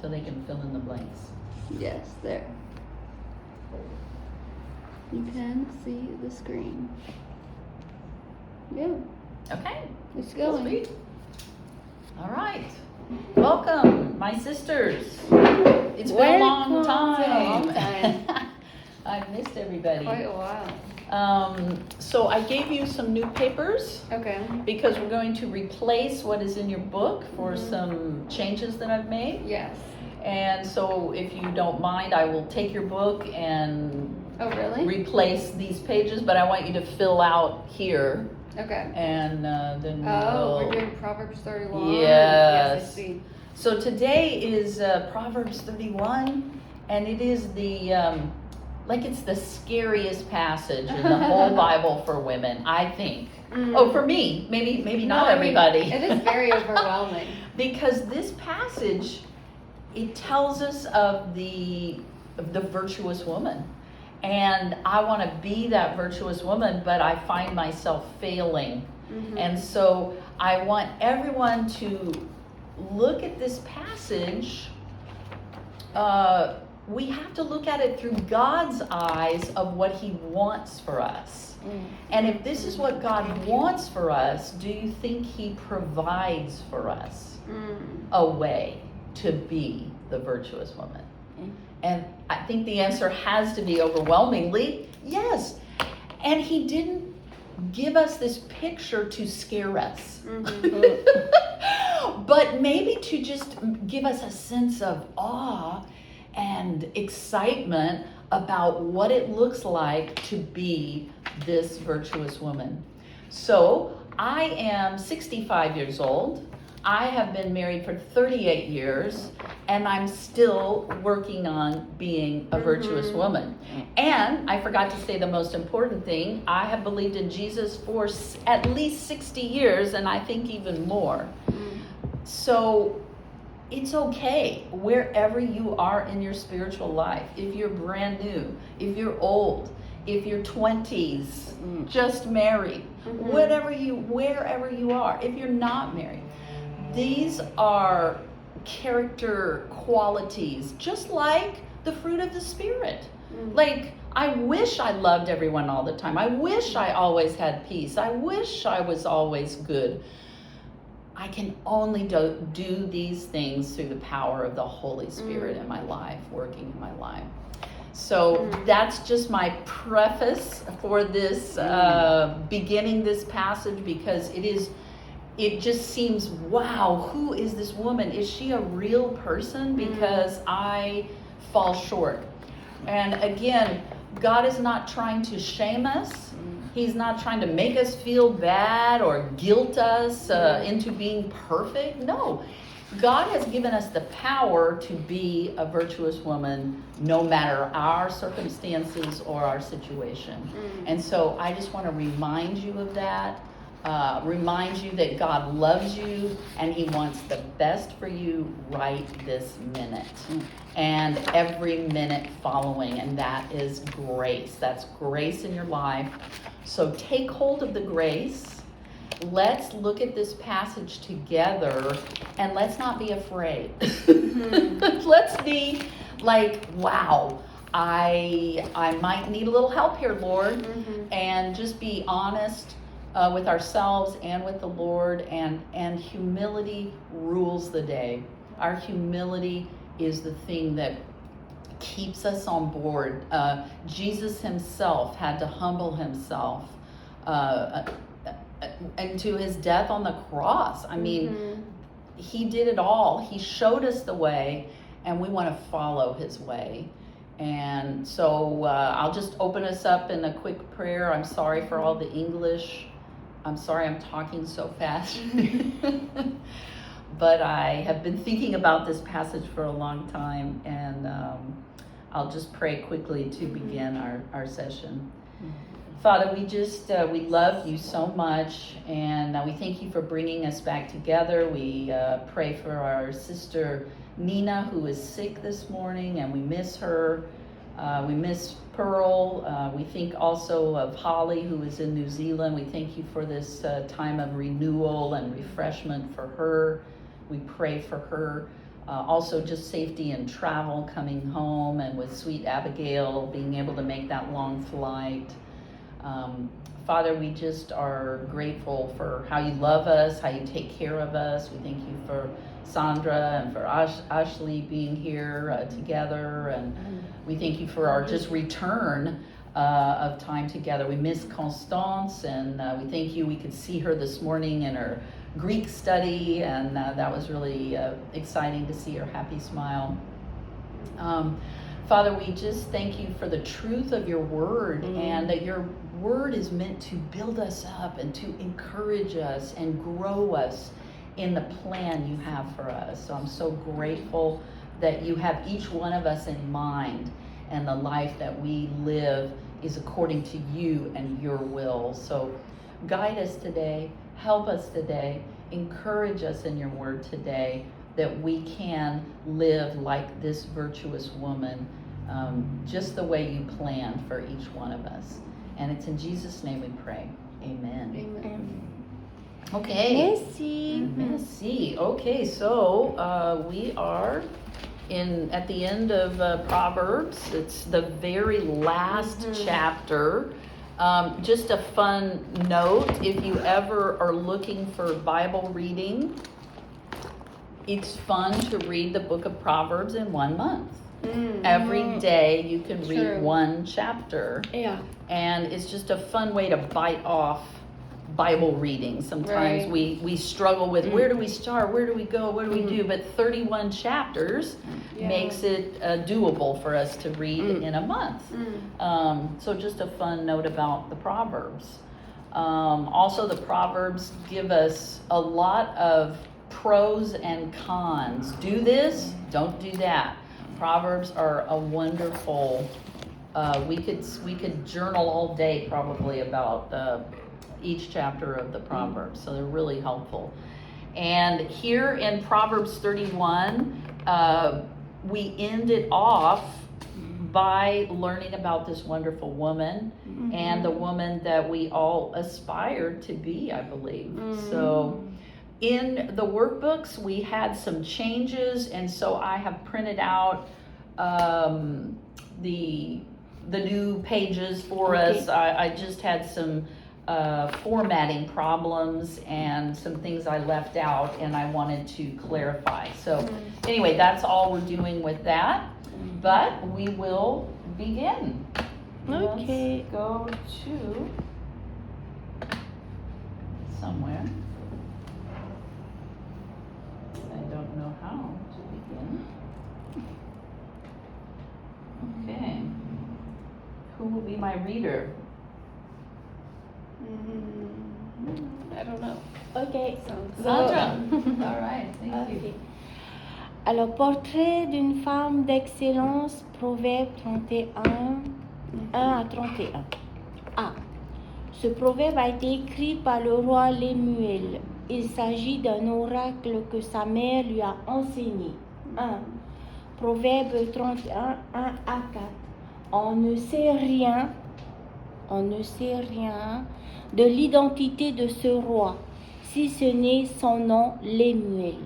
so they can fill in the blanks. Yes, there. You can see the screen. Yeah, Okay. it's Well, going. sweet. All right. Welcome, my sisters. It's been a long time. I've missed everybody. Quite a while. So I gave you some new papers Okay. because we're going to replace what is in your book for some changes that I've made. Yes. And so if you don't mind, I will take your book and Oh, really? replace these pages, but I want you to fill out here. Okay. And then Oh, we'll... we're doing Proverbs 31. Yes. Yes, I see. So today is Proverbs 31, and it is the, it's the scariest passage in the whole Bible for women, I think. Oh, for me, maybe not everybody. It is very overwhelming. Because this passage, it tells us of the virtuous woman. And I want to be that virtuous woman, but I find myself failing. And so I want everyone to look at this passage. We have to look at it through God's eyes of what He wants for us. And if this is what God wants for us, do you think He provides for us a way to be the virtuous woman? And I think the answer has to be overwhelmingly yes. And He didn't give us this picture to scare us, but maybe to just give us a sense of awe and excitement about what it looks like to be this virtuous woman. So I am 65 years old. I have been married for 38 years, and I'm still working on being a virtuous woman. And I forgot to say the most important thing. I have believed in Jesus for at least 60 years, and I think even more. So it's okay wherever you are in your spiritual life. If you're brand new, if you're old, if you're 20s, just married, wherever you are, if you're not married. These are character qualities, just like the fruit of the Spirit. Like, I wish I loved everyone all the time. I wish I always had peace. I wish I was always good. I can only do these things through the power of the Holy Spirit in my life, working in my life. So that's just my preface for this, beginning this passage, because it just seems, wow, who is this woman? Is she a real person? Because I fall short. And again, God is not trying to shame us. He's not trying to make us feel bad or guilt us into being perfect. No. God has given us the power to be a virtuous woman no matter our circumstances or our situation. And so I just want to remind you of that. Remind you that God loves you and He wants the best for you right this minute and every minute following, and that is grace. That's grace in your life. So take hold of the grace. Let's look at this passage together, and let's not be afraid. Let's be like, wow, I might need a little help here, Lord, and just be honest with ourselves and with the Lord, and humility rules the day. Our humility is the thing that keeps us on board. Jesus Himself had to humble Himself into His death on the cross. I mean, He did it all. He showed us the way, and we want to follow His way. And so I'll just open us up in a quick prayer. I'm sorry for all the English. I'm sorry I'm talking so fast. But I have been thinking about this passage for a long time, and I'll just pray quickly to begin our session. Father, we love You so much, and we thank You for bringing us back together. We pray for our sister Nina, who is sick this morning, and we miss her. We miss Pearl. We think also of Holly, who is in New Zealand. We thank You for this time of renewal and refreshment for her. We pray for her Also just safety and travel coming home, and with sweet Abigail being able to make that long flight. Father, we just are grateful for how you love us, how you take care of us. We thank you for Sandra and for Ashley being here together, and we thank you for our just return of time together. We miss Constance, and we thank you. We could see her this morning in her Greek study, and that was really exciting to see her happy smile. Father, we just thank you for the truth of your word, and that your word is meant to build us up and to encourage us and grow us in the plan you have for us. So I'm so grateful that you have each one of us in mind, and the life that we live is according to you and your will. So guide us today, help us today, encourage us in your word today, that we can live like this virtuous woman, just the way you planned for each one of us. And it's in Jesus' name we pray. Amen. Amen. Okay. Merci. Merci. Okay, so we are at the end of Proverbs. It's the very last chapter. Just a fun note, if you ever are looking for Bible reading, it's fun to read the book of Proverbs in 1 month. Every day you can read True. one chapter, Yeah. and it's just a fun way to bite off Bible reading. Sometimes Right. we struggle with where do we start, where do we go, what do we do, but 31 chapters Yeah. makes it doable for us to read in a month. So just a fun note about the Proverbs. Also, the Proverbs give us a lot of pros and cons. Do this, don't do that. Proverbs are a wonderful, we could journal all day probably about each chapter of the Proverbs, so they're really helpful. And here in Proverbs 31, we end it off by learning about this wonderful woman and the woman that we all aspire to be, I believe. So in the workbooks, we had some changes, and so I have printed out the new pages for us. I just had some formatting problems and some things I left out, and I wanted to clarify. So anyway, that's all we're doing with that, but we will begin. Okay. Let's go to somewhere. I don't know how to begin. Okay. Who will be my reader? I don't know. Ok. Sandra. All right, thank you. Ok. Alors, portrait d'une femme d'excellence, Proverbe 31, 1 à 31. A. Ce proverbe a été écrit par le roi Lemuel. Il s'agit d'un oracle que sa mère lui a enseigné. 1. Proverbe 31, 1 à 4. On ne sait rien de l'identité de ce roi, si ce n'est son nom Lemuel.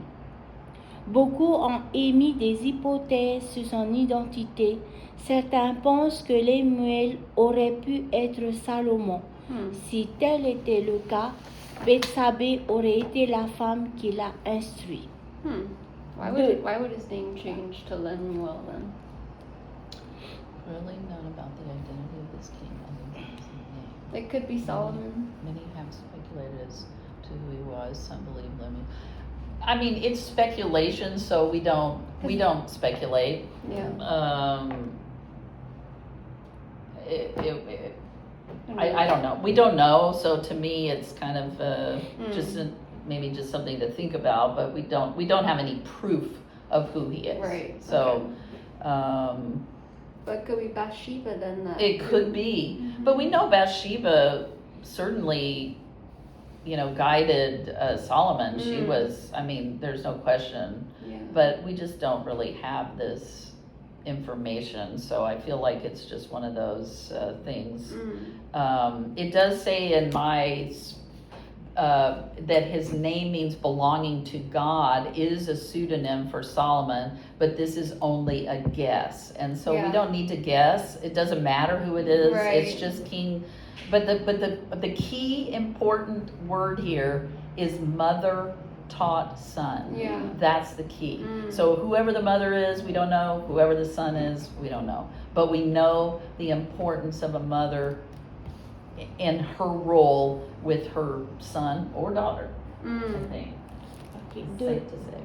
Beaucoup ont émis des hypothèses sur son identité. Certains pensent que Lemuel aurait pu être Salomon. Si tel était le cas, Bethsabée aurait été la femme qui l'a instruit. Why would his name change to Lemuel then? Really not about the identity of this king, other than his name. It could be Solomon. Many have speculated as to who he was. Some believe Lemuel. I mean, it's speculation, so we don't speculate. Yeah. I don't know. We don't know, so to me, it's kind of maybe just something to think about. But we don't have any proof of who he is. Right. So, But it could be Bathsheba then. it could be. But we know Bathsheba certainly, guided Solomon. She was. I mean, there's no question. Yeah. But we just don't really have this information, so I feel like it's just one of those things. It does say in my that his name means belonging to God is a pseudonym for Solomon, but this is only a guess. And so we Yeah. don't need to guess. It doesn't matter who it is. Right. It's just king. But the key important word here is mother taught son. Yeah. That's the key. Mm. So whoever the mother is, we don't know. Whoever the son is, we don't know. But we know the importance of a mother in her role with her son or daughter, I Mm. think. Ok, It's deux. safe to say.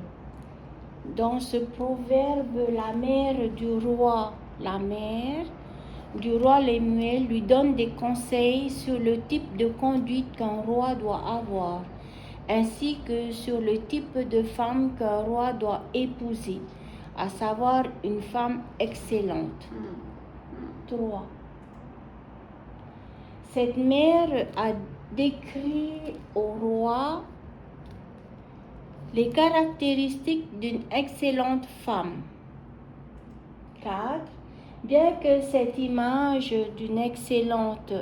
Dans ce proverbe, la mère du roi, la mère du roi Lemuel lui donne des conseils sur le type de conduite qu'un roi doit avoir, ainsi que sur le type de femme qu'un roi doit épouser, à savoir une femme excellente. Mm. 3. Cette mère a décrit au roi les caractéristiques d'une excellente femme. 4. Bien que cette image d'une excellente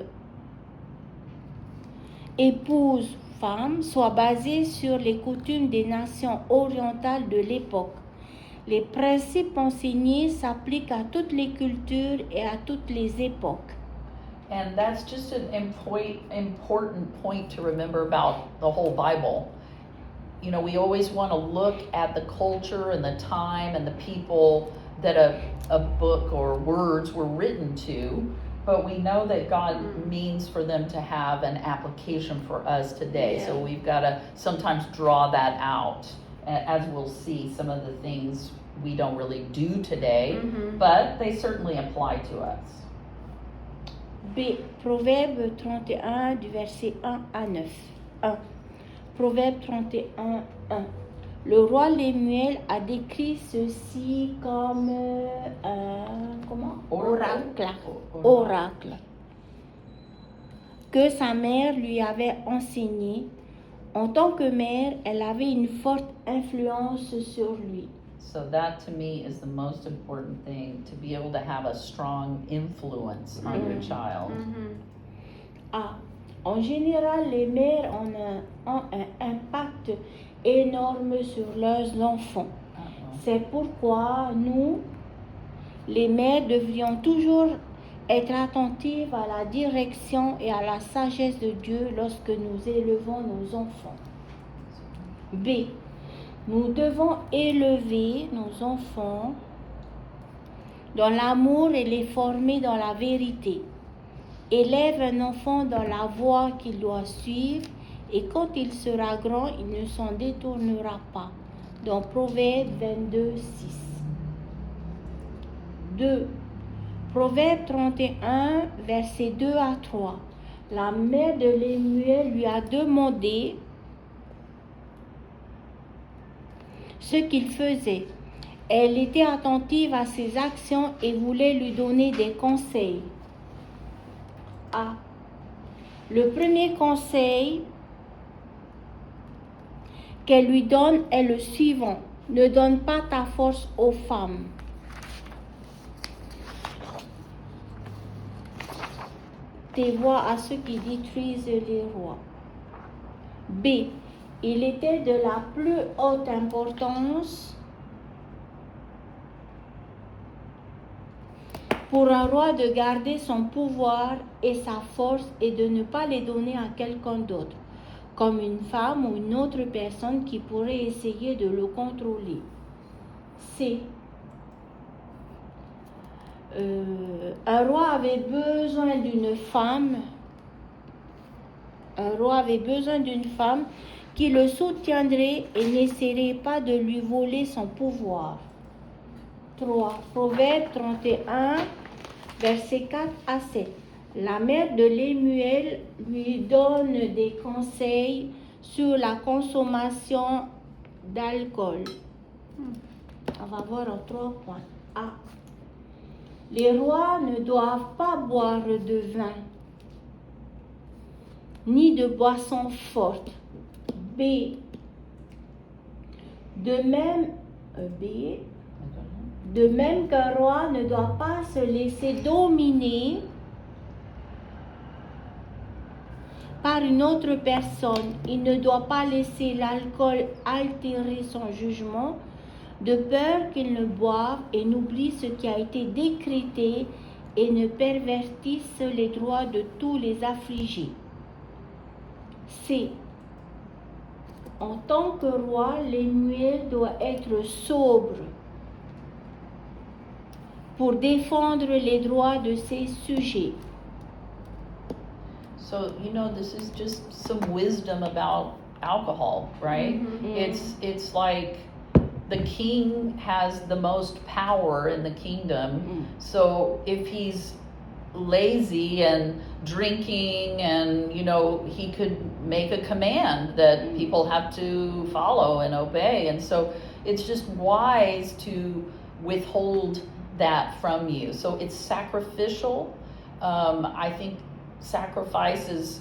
épouse femme soit basée sur les coutumes des nations orientales de l'époque, les principes enseignés s'appliquent à toutes les cultures et à toutes les époques. And that's just an important point to remember about the whole Bible. You know, we always want to look at the culture and the time and the people that a book or words were written to, but we know that God means for them to have an application for us today. Yeah. So we've got to sometimes draw that out. As we'll see, some of the things we don't really do today, Mhm. but they certainly apply to us. B. Proverbe 31 du verset 1 à 9. 1. Proverbe 31, 1. Le roi Lemuel a décrit ceci comme comment? Oracle. Oracle. Que sa mère lui avait enseigné. En tant que mère, elle avait une forte influence sur lui. So that to me is the most important thing, to be able to have a strong influence on your child. Mhm. A. En général, les mères ont un impact énorme sur leurs enfants. Uh-oh. C'est pourquoi nous, les mères, devrions toujours être attentives à la direction et à la sagesse de Dieu lorsque nous élevons nos enfants. B. Nous devons élever nos enfants dans l'amour et les former dans la vérité. Élève un enfant dans la voie qu'il doit suivre et quand il sera grand, il ne s'en détournera pas. Dans Proverbe 22, 6. 2. Proverbe 31, versets 2 à 3. La mère de Lemuel lui a demandé ce qu'il faisait. Elle était attentive à ses actions et voulait lui donner des conseils. A. Le premier conseil qu'elle lui donne est le suivant. Ne donne pas ta force aux femmes. Tes voix à ceux qui détruisent les rois. B. Il était de la plus haute importance pour un roi de garder son pouvoir et sa force et de ne pas les donner à quelqu'un d'autre, comme une femme ou une autre personne qui pourrait essayer de le contrôler. C. Un roi avait besoin d'une femme. Un roi avait besoin d'une femme qui le soutiendrait et n'essaierait pas de lui voler son pouvoir. 3. Proverbe 31, versets 4 à 7. La mère de Lemuel lui donne des conseils sur la consommation d'alcool. On va voir en 3 points. A. Les rois ne doivent pas boire de vin, ni de boissons fortes. B. De même qu'un roi ne doit pas se laisser dominer par une autre personne, il ne doit pas laisser l'alcool altérer son jugement, de peur qu'il ne boive et n'oublie ce qui a été décrété et ne pervertisse les droits de tous les affligés. C. En tant que roi, Lemuel doit être sobre pour défendre les droits de ses sujets. So, this is just some wisdom about alcohol, right? It's like the king has the most power in the kingdom. So if he's lazy and drinking and, he could make a command that people have to follow and obey. And so it's just wise to withhold that from you. So it's sacrificial. I think sacrifice is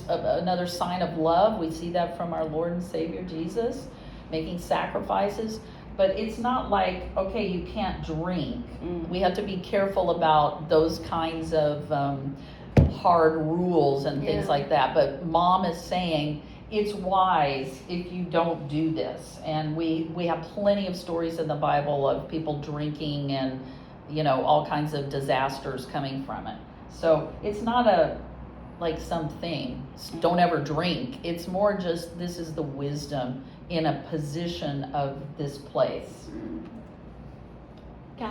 another sign of love. We see that from our Lord and Savior Jesus, making sacrifices. But it's not like, okay, you can't drink. We have to be careful about those kinds of hard rules and things like that. But Mom is saying it's wise if you don't do this. And we have plenty of stories in the Bible of people drinking and, all kinds of disasters coming from it. So it's not like something, don't ever drink. It's more just, this is the wisdom in a position of this place. 4.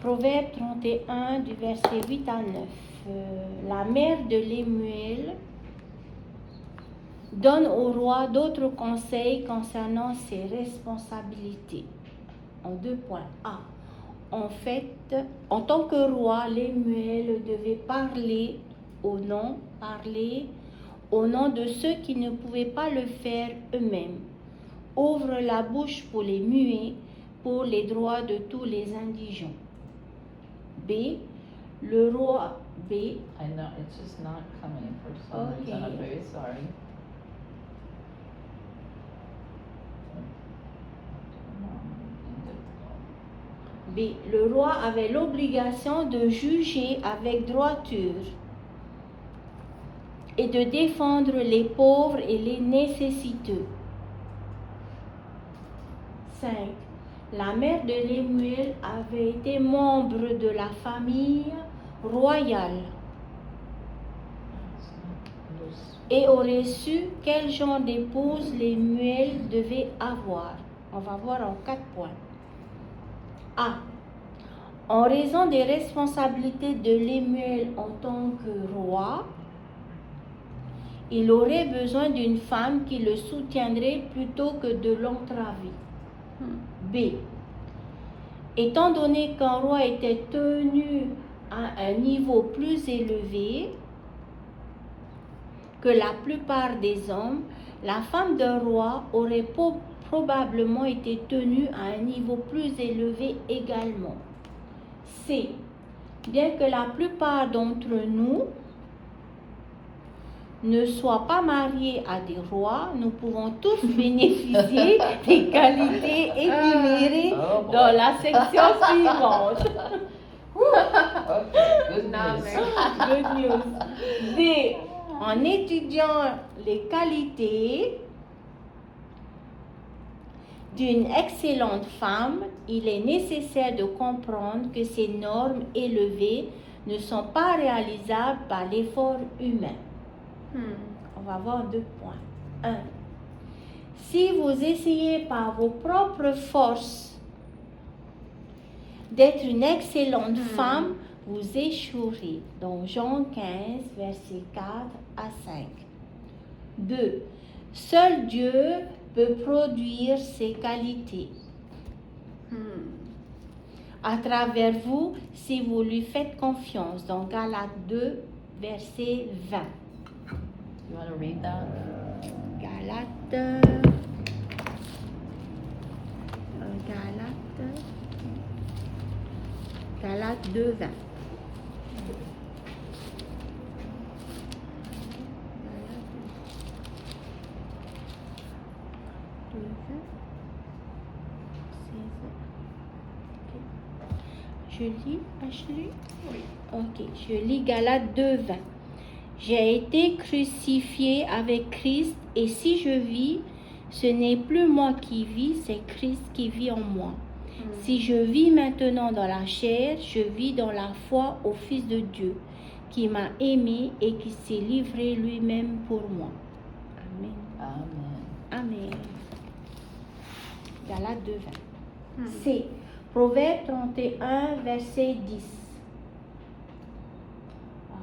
Proverbe 31 du verset 8 à 9. La mère de Lemuel donne au roi d'autres conseils concernant ses responsabilités. En 2 points. A. En fait, en tant que roi, Lemuel devait parler au nom de ceux qui ne pouvaient pas le faire eux-mêmes. Ouvre la bouche pour les muets, pour les droits de tous les indigents. B. Le roi B. I know, it's just not coming for some reason. I'm very sorry. B. Le roi avait l'obligation de juger avec droiture et de défendre les pauvres et les nécessiteux. 5. La mère de Lemuel avait été membre de la famille royale et aurait su quel genre d'épouse Lemuel devait avoir. On va voir en 4 points. A. En raison des responsabilités de Lemuel en tant que roi, il aurait besoin d'une femme qui le soutiendrait plutôt que de l'entraver. B. Étant donné qu'un roi était tenu à un niveau plus élevé que la plupart des hommes, la femme d'un roi aurait probablement été tenue à un niveau plus élevé également. C. Bien que la plupart d'entre nous ne soient pas mariés à des rois, nous pouvons tous bénéficier des qualités énumérées dans la section suivante. Okay, good news. Good news. D. En étudiant les qualités d'une excellente femme, il est nécessaire de comprendre que ces normes élevées ne sont pas réalisables par l'effort humain. On va voir 2 points. 1. Si vous essayez par vos propres forces d'être une excellente femme, vous échouerez. Donc Jean 15, versets 4 à 5. 2. Seul Dieu peut produire ces qualités à travers vous si vous lui faites confiance. Dans Galates 2, verset 20. You want to read that? Galates 2, 20. Je lis, Ashley? Oui. Ok, je lis Galates 2, 20. J'ai été crucifié avec Christ et si je vis, ce n'est plus moi qui vis, c'est Christ qui vit en moi. Si je vis maintenant dans la chair, je vis dans la foi au Fils de Dieu, qui m'a aimé et qui s'est livré lui-même pour moi. Amen. Amen. Amen. Galates 2:20. C. Proverbe 31, verset 10.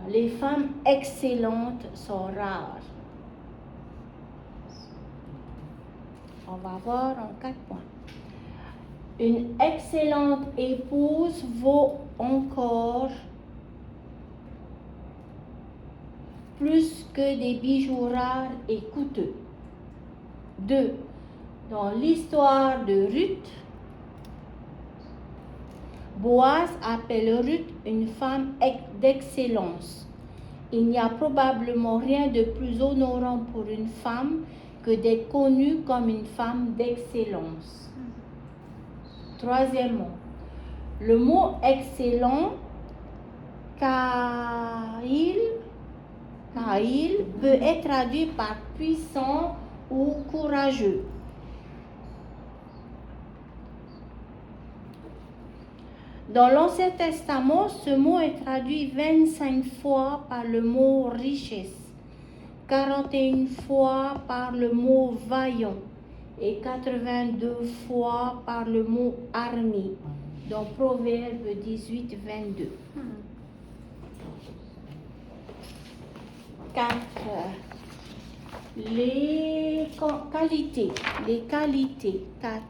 Les femmes excellentes sont rares. On va voir en 4 points. Une excellente épouse vaut encore plus que des bijoux rares et coûteux. 2. Dans l'histoire de Ruth, Boaz appelle Ruth une femme d'excellence. Il n'y a probablement rien de plus honorant pour une femme que d'être connue comme une femme d'excellence. Troisièmement, le mot excellent, kaïl, peut être traduit par puissant ou courageux. Dans l'Ancien Testament, ce mot est traduit 25 fois par le mot richesse, 41 fois par le mot vaillant et 82 fois par le mot armée, dans Proverbe 18, 22. 4. Les qualités. 4.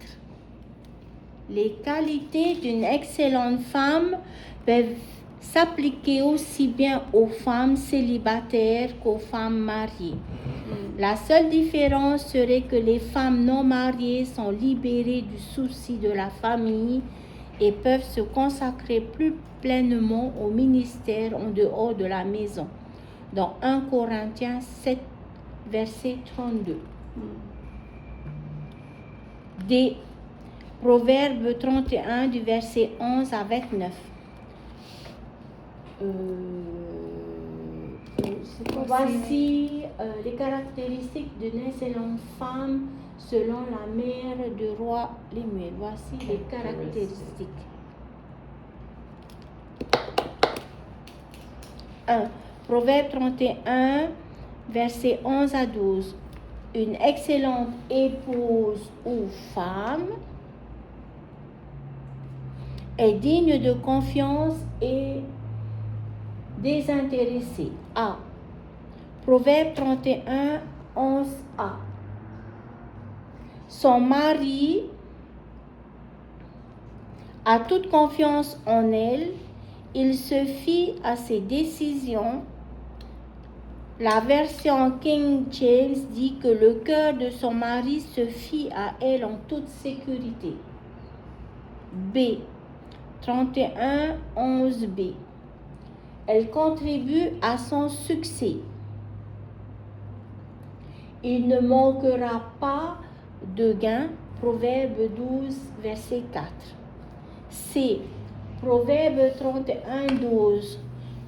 Les qualités d'une excellente femme peuvent s'appliquer aussi bien aux femmes célibataires qu'aux femmes mariées. La seule différence serait que les femmes non mariées sont libérées du souci de la famille et peuvent se consacrer plus pleinement au ministère en dehors de la maison. Dans 1 Corinthiens 7, verset 32. D. Proverbe 31 du verset 11 à 29. Voici les caractéristiques d'une excellente femme selon la mère du roi Lemuel. Voici les caractéristiques. 1. Proverbe 31, verset 11 à 12. Une excellente épouse ou femme est digne de confiance et désintéressée. A. Proverbe 31, 11a. Son mari a toute confiance en elle. Il se fie à ses décisions. La version King James dit que le cœur de son mari se fie à elle en toute sécurité. B. 31, 11b. Elle contribue à son succès. Il ne manquera pas de gain. Proverbe 12, verset 4. C. Proverbe 31, 12.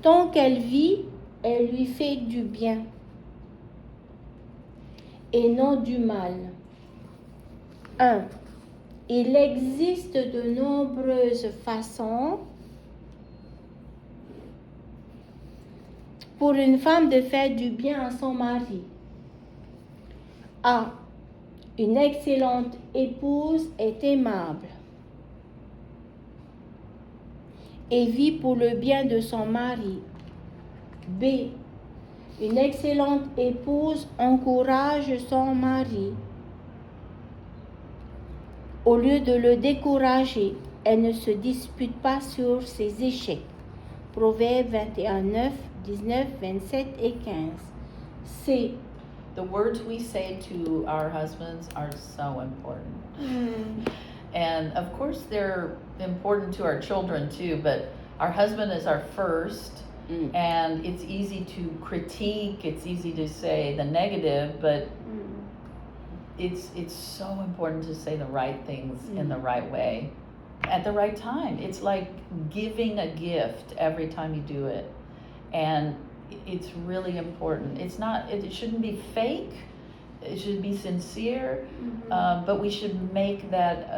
Tant qu'elle vit, elle lui fait du bien et non du mal. 1. Il existe de nombreuses façons pour une femme de faire du bien à son mari. A. Une excellente épouse est aimable et vit pour le bien de son mari. B. Une excellente épouse encourage son mari. Au lieu de le décourager, elle ne se dispute pas sur ses échecs. Proverbe 21, 9, 19, 27 et 15. C. The words we say to our husbands are so important. And of course they're important to our children too, but our husband is our first. And it's easy to critique, it's easy to say the negative, but it's so important to say the right things in the right way at the right time. It's like giving a gift every time you do it. And it's really important. It's not, it shouldn't be fake, it should be sincere, but we should make that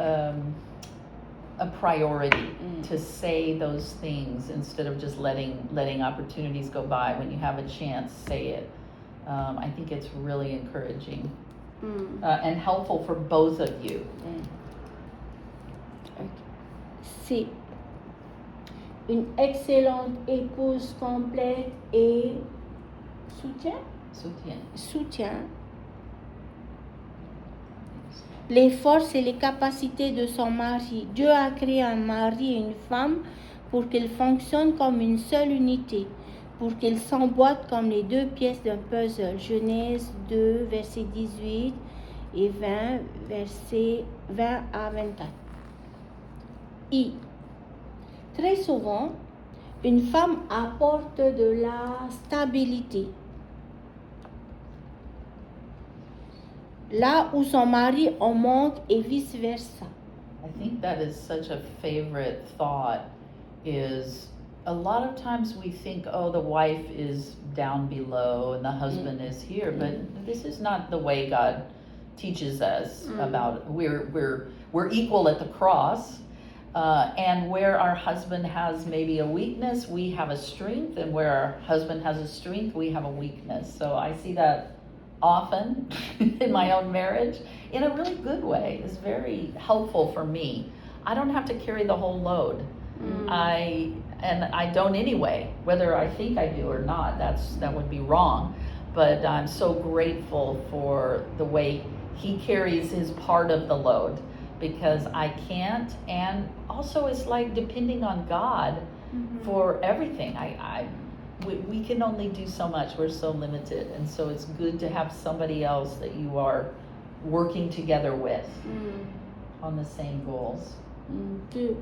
a priority to say those things instead of just letting opportunities go by. When you have a chance, say it. I think it's really encouraging and helpful for both of you. C. Une excellente épouse complète et soutient les forces et les capacités de son mari. Dieu a créé un mari et une femme pour qu'ils fonctionnent comme une seule unité, pour qu'ils s'emboîtent comme les deux pièces d'un puzzle. Genèse 2, versets 18 et 20, versets 20 à 24. I. Très souvent, une femme apporte de la stabilité. Là où son mari en manque et vice-versa. I think that is such a favorite thought, is a lot of times we think, oh, the wife is down below and the husband is here, but this is not the way God teaches us about we're equal at the cross, and where our husband has maybe a weakness, we have a strength, and where our husband has a strength, we have a weakness. So I see that often in my own marriage in a really good way. It's very helpful for me. I don't have to carry the whole load. I don't anyway, whether I think I do or not. That would be wrong. But I'm so grateful for the way he carries his part of the load, because I can't, and also it's like depending on God for everything. We can only do so much. We're so limited, and so it's good to have somebody else that you are working together with on the same goals. 2.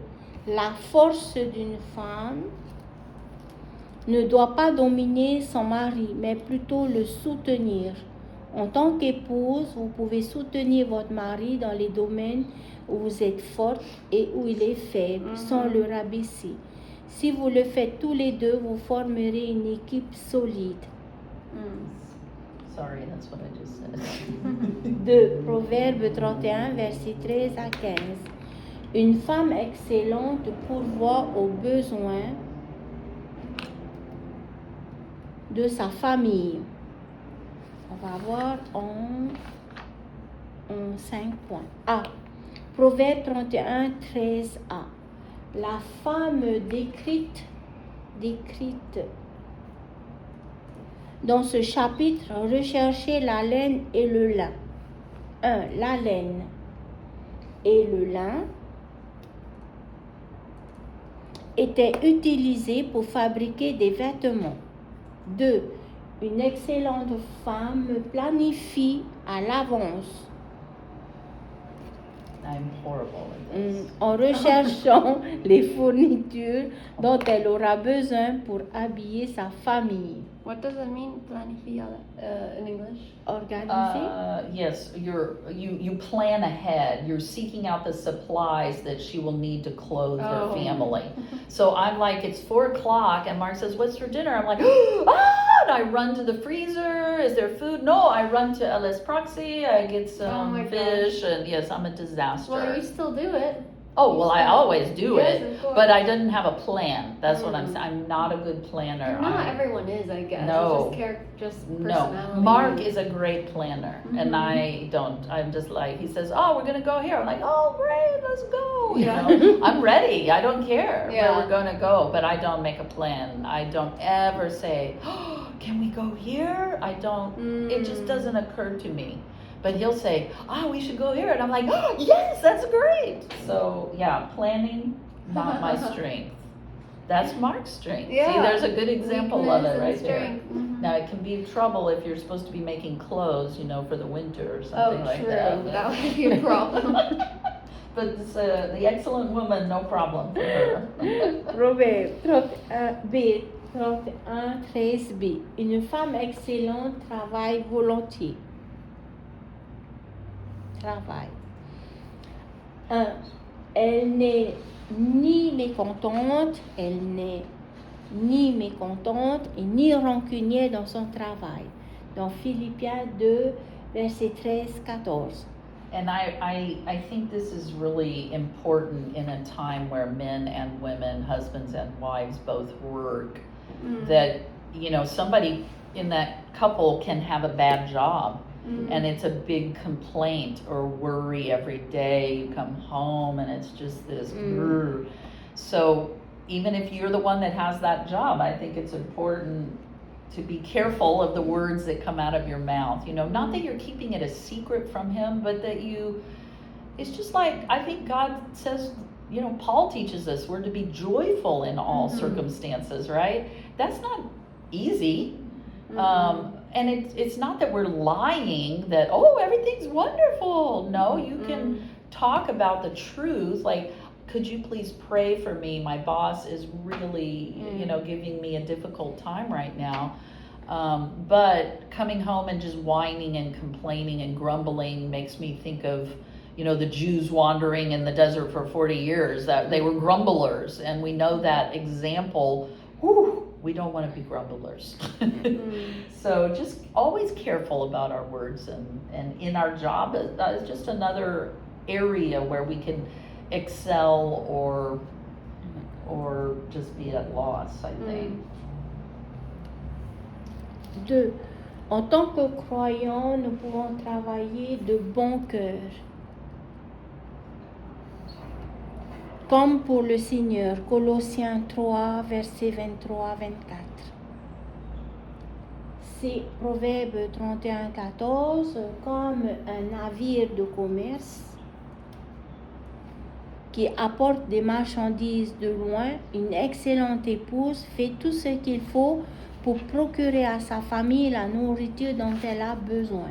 La force d'une femme ne doit pas dominer son mari, mais plutôt le soutenir. En tant qu'épouse, vous pouvez soutenir votre mari dans les domaines où vous êtes forte et où il est faible, sans le rabaisser. Si vous le faites tous les deux, vous formerez une équipe solide. Sorry, that's what I just said. 2. Proverbe 31, versets 13 à 15. Une femme excellente pourvoit aux besoins de sa famille. On va voir en 5 points. A. Proverbe 31, 13a. La femme décrite dans ce chapitre, recherchez la laine et le lin. 1. La laine et le lin étaient utilisés pour fabriquer des vêtements. 2. Une excellente femme planifie à l'avance I'm horrible at this. en recherchant les fournitures dont elle aura besoin pour habiller sa famille. What does it mean, planifier, in English? Organisée. Yes, you plan ahead. You're seeking out the supplies that she will need to clothe her family. So I'm like, it's 4:00, and Mark says, "What's for dinner?" I'm like, and I run to the freezer. Is there food? No, I run to LS Proxy. I get some fish, and yes, I'm a disaster. Well, you still do it. Oh, well, I always do Yes, it, of course. but I didn't have a plan. That's what I'm saying. I'm not a good planner. Not everyone is, I guess. No. It's just No, personality. Mark is a great planner, and I don't. I'm just like, he says, "Oh, we're gonna go here." I'm like, "Oh, great, let's go." You know, I'm ready. I don't care where we're gonna go, but I don't make a plan. I don't ever say, "Oh, can we go here?" I don't. It just doesn't occur to me. But he'll say, "Oh, we should go here," and I'm like, "Oh, yes, that's great." So yeah, planning, not my strength. That's Mark's strength. Yeah. See, there's a good example of it right there. Strength. Mhm. Now, it can be trouble if you're supposed to be making clothes, for the winter or something like true. that. That would be a problem. But the excellent woman, no problem for her. Proverbe 31b, 31, 13b. Une femme excellente travaille volontiers. Travail. 1. Elle n'est ni mécontente, elle n'est ni mécontente et ni rancunière dans son travail. Dans Philippiens 2, versets 13-14. And I think this is really important in a time where men and women, husbands and wives both work. That, you know, somebody in that couple can have a bad job. And it's a big complaint or worry every day. You come home and it's just this. So even if you're the one that has that job, I think it's important to be careful of the words that come out of your mouth. You know, not that you're keeping it a secret from him, but that it's just like, I think God says, you know, Paul teaches us we're to be joyful in all circumstances, right? That's not easy. And it's not that we're lying that, oh, everything's wonderful. No, you can talk about the truth. Like, could you please pray for me? My boss is really, you know, giving me a difficult time right now. But coming home and just whining and complaining and grumbling makes me think of, you know, the Jews wandering in the desert for 40 years, that they were grumblers. And we know that example. We don't want to be grumblers. So just always careful about our words, and in our job, it's just another area where we can excel or just be at loss, I think. 2. En tant que croyants, nous pouvons travailler de bon cœur, comme pour le Seigneur. Colossiens 3, versets 23-24. C'est Proverbe 31-14, comme un navire de commerce qui apporte des marchandises de loin, une excellente épouse fait tout ce qu'il faut pour procurer à sa famille la nourriture dont elle a besoin.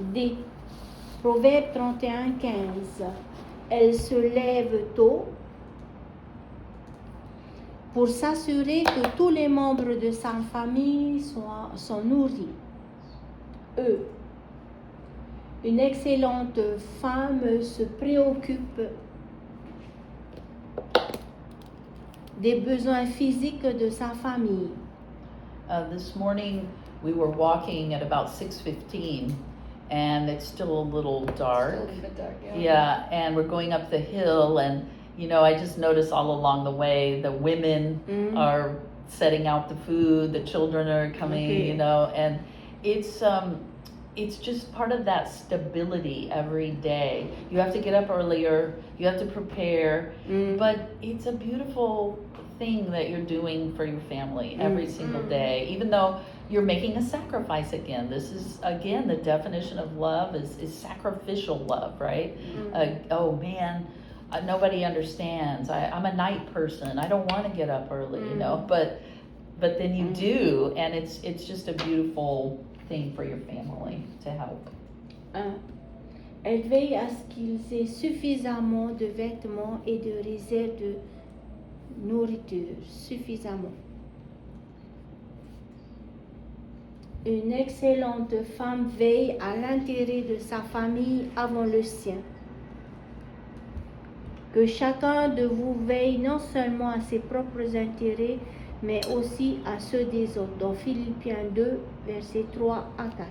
D. Proverbe 31-15. Elle se lève tôt pour s'assurer que tous les membres de sa famille sont nourris. E. Une excellente femme se préoccupe des besoins physiques de sa famille. This morning we were walking at about 6:15, and it's still a little dark. Still a little bit dark, yeah. Yeah, and we're going up the hill, and you know, I just noticed all along the way the women are setting out the food, the children are coming, you know, and it's just part of that stability every day. You have to get up earlier, you have to prepare, but it's a beautiful thing that you're doing for your family every single day, even though you're making a sacrifice again. This is, again, the definition of love is sacrificial love, right? Oh man, nobody understands. I'm a night person. I don't want to get up early, you know, but then you do, and it's just a beautiful thing for your family to help. 1. Elle veille à ce qu'ils aient suffisamment de vêtements et de réserves de nourriture. Suffisamment. Une excellente femme veille à l'intérêt de sa famille avant le sien. Que chacun de vous veille non seulement à ses propres intérêts, mais aussi à ceux des autres. Dans Philippiens 2, versets 3 à 4.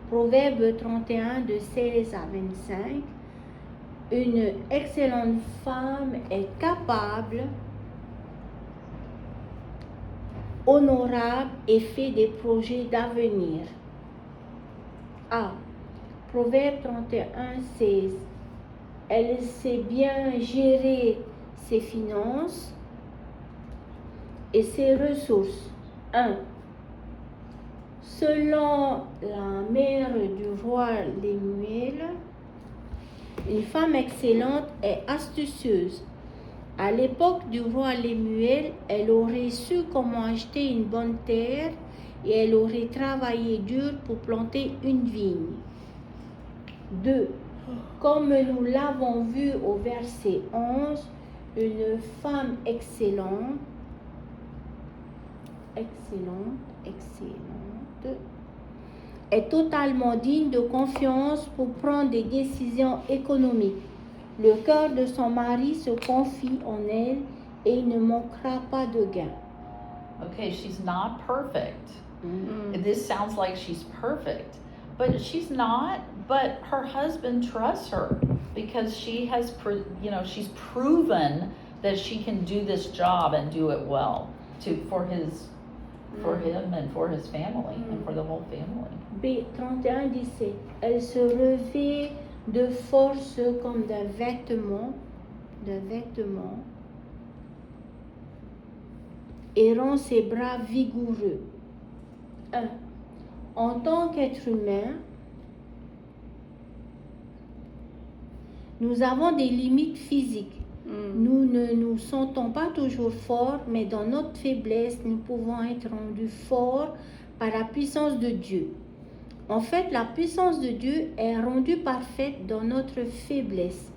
Proverbe 31, de 16 à 25. Une excellente femme est capable, honorable et fait des projets d'avenir. A. Proverbe 31, 16. Elle sait bien gérer ses finances et ses ressources. 1. Selon la mère du roi Lemuel, une femme excellente est astucieuse. À l'époque du roi Lemuel, elle aurait su comment acheter une bonne terre et elle aurait travaillé dur pour planter une vigne. 2. Comme nous l'avons vu au verset 11, une femme excellente est totalement digne de confiance pour prendre des décisions économiques. Le cœur de son mari se confie en elle et il ne manquera pas de gain. Okay, she's not perfect. Mm. This sounds like she's perfect, but she's not. But her husband trusts her because she has, she's proven that she can do this job and do it well for him and for his family and for the whole family. B. 31-17. Elle se revêt de force comme d'un vêtement, et rend ses bras vigoureux. 1. En tant qu'être humain, nous avons des limites physiques. Nous ne nous sentons pas toujours forts, mais dans notre faiblesse, nous pouvons être rendus forts par la puissance de Dieu. En fait, la puissance de Dieu est rendue parfaite dans notre faiblesse.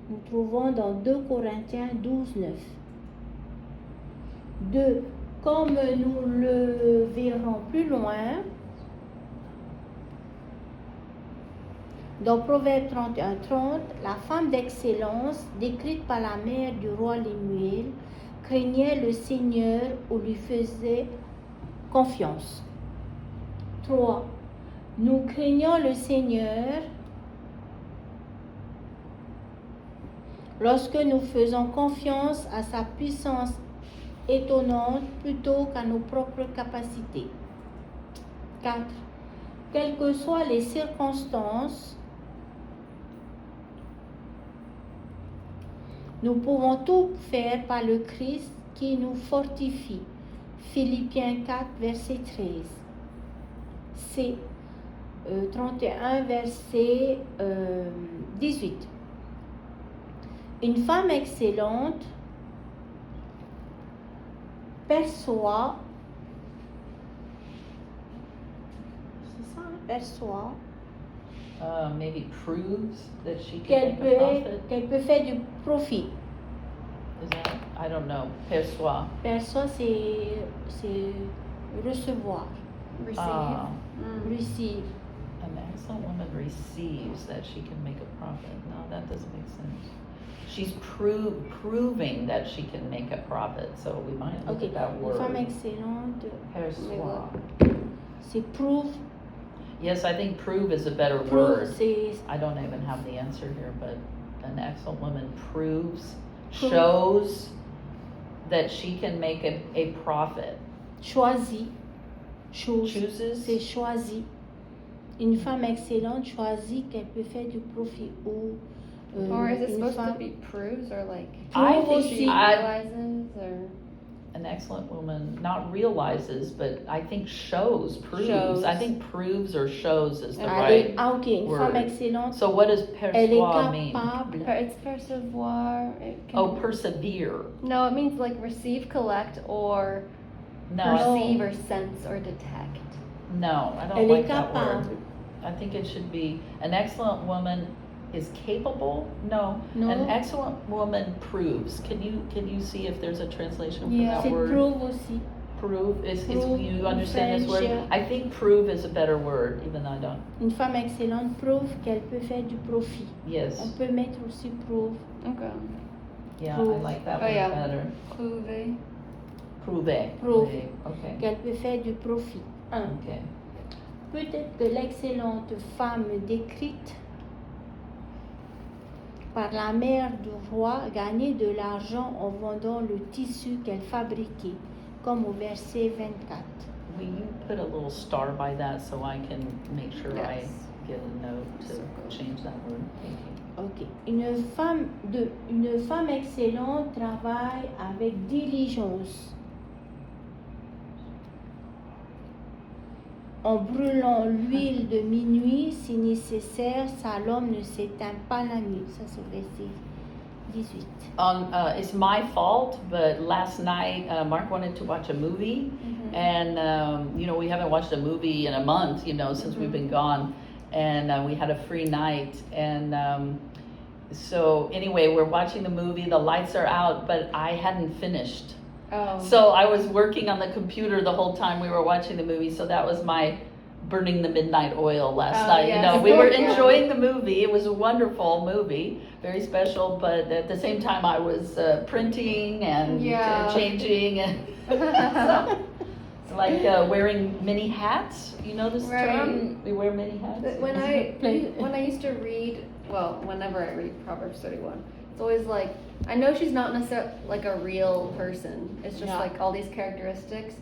Nous trouvons dans 2 Corinthiens 12, 9. 2. Comme nous le verrons plus loin, dans Proverbe 31, 30, la femme d'excellence, décrite par la mère du roi Lemuel, craignait le Seigneur ou lui faisait confiance. 3. Nous craignons le Seigneur lorsque nous faisons confiance à sa puissance étonnante plutôt qu'à nos propres capacités. 4. Quelles que soient les circonstances, nous pouvons tout faire par le Christ qui nous fortifie. Philippiens 4, verset 13. C. 31, verset 18. Une femme excellente perçoit, c'est ça, perçoit Maybe proves that she can make a profit. qu'elle peut faire du profit. Is that? I don't know. Perçoit. Perçoit, c'est recevoir, Receive. receive. An excellent woman receives that she can make a profit. No, that doesn't make sense. She's proving that she can make a profit. So we might look Ok, at that une word. femme excellente, Perçoit. c'est prove. Yes, I think prove is a better Prove, word. c'est I don't even have the answer here, but an excellent woman proves, Prove. shows that she can make a profit. choisi. Chose, Chooses. c'est choisi. Une femme excellente choisit qu'elle peut faire du profit. Ou Or is it une supposed femme, to be proves or like I Prove think she aussi. realizes or An excellent woman not realizes, but I think shows, proves. Shows. I think proves or shows is the elle est, right. ok, une word. femme excellente, So what does elle est perçoit mean? capable. it's percevoir. It can, Oh, persevere. no, it means like receive, collect, or No, perceive or sense or detect. no, I don't Elle est like that word. capable. I think it should be an excellent woman is capable. No, No. an excellent woman proves. Can you see if there's a translation for Yeah. that C'est word? prove aussi. Prove is Prove, you understand this word? French, yeah. I think prove is a better word, even though I don't. Une femme excellente prouve qu'elle peut faire du profit. Yes, On peut mettre aussi prouve. Okay. yeah, I Prove. like that Oh, one yeah. better. Prouver. Prouver. Prove. Okay. Qu'elle peut faire du profit. 1. Okay. Peut-être que l'excellente femme décrite par la mère du roi gagnait de l'argent en vendant le tissu qu'elle fabriquait, comme au verset 24. Will you put a little star by that so I can make sure I Yes. get a note to Circle. change that word? Thank you. Ok. Une femme excellente travaille avec diligence. En brûlant l'huile de minuit, si nécessaire, sa lampe ne s'éteint pas la nuit. Ça, c'est au verset 18. It's my fault, but last night Mark wanted to watch a movie, and we haven't watched a movie in a month, since we've been gone, and we had a free night, and so anyway, we're watching the movie. The lights are out, but I hadn't finished. Oh. So I was working on the computer the whole time we were watching the movie, so that was my burning the midnight oil last Oh, night. yes. You know, we were enjoying the movie. It was a wonderful movie, very special. But at the same time, I was printing and Yeah. changing, and it's like wearing mini hats. You know this Right. term? We wear mini hats. But when I used to read, well, whenever I read Proverbs 31, it's always like, I know she's not necessarily like a real person. It's just Yeah. like all these characteristics,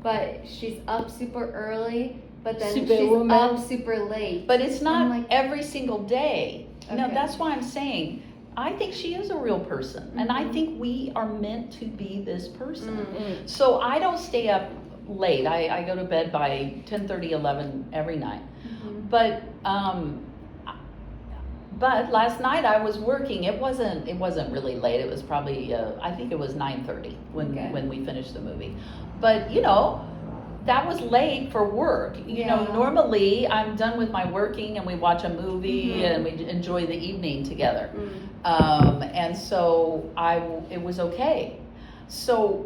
but she's up super early, but then Superwoman. she's up super late. But it's not I'm like- every single day. No, Okay. that's why I'm saying, I think she is a real person. And I Mhm. think we are meant to be this person. Mm. So I don't stay up late. I go to bed by 10:30, 11 every night. Mhm. But last night I was working. It wasn't really late. It was probably I think it was 9:30 Okay. when we finished the movie. But you know, that was late for work. You know, Yeah. normally I'm done with my working and we watch a movie Mhm. and we enjoy the evening together. Mm. And so it was okay. So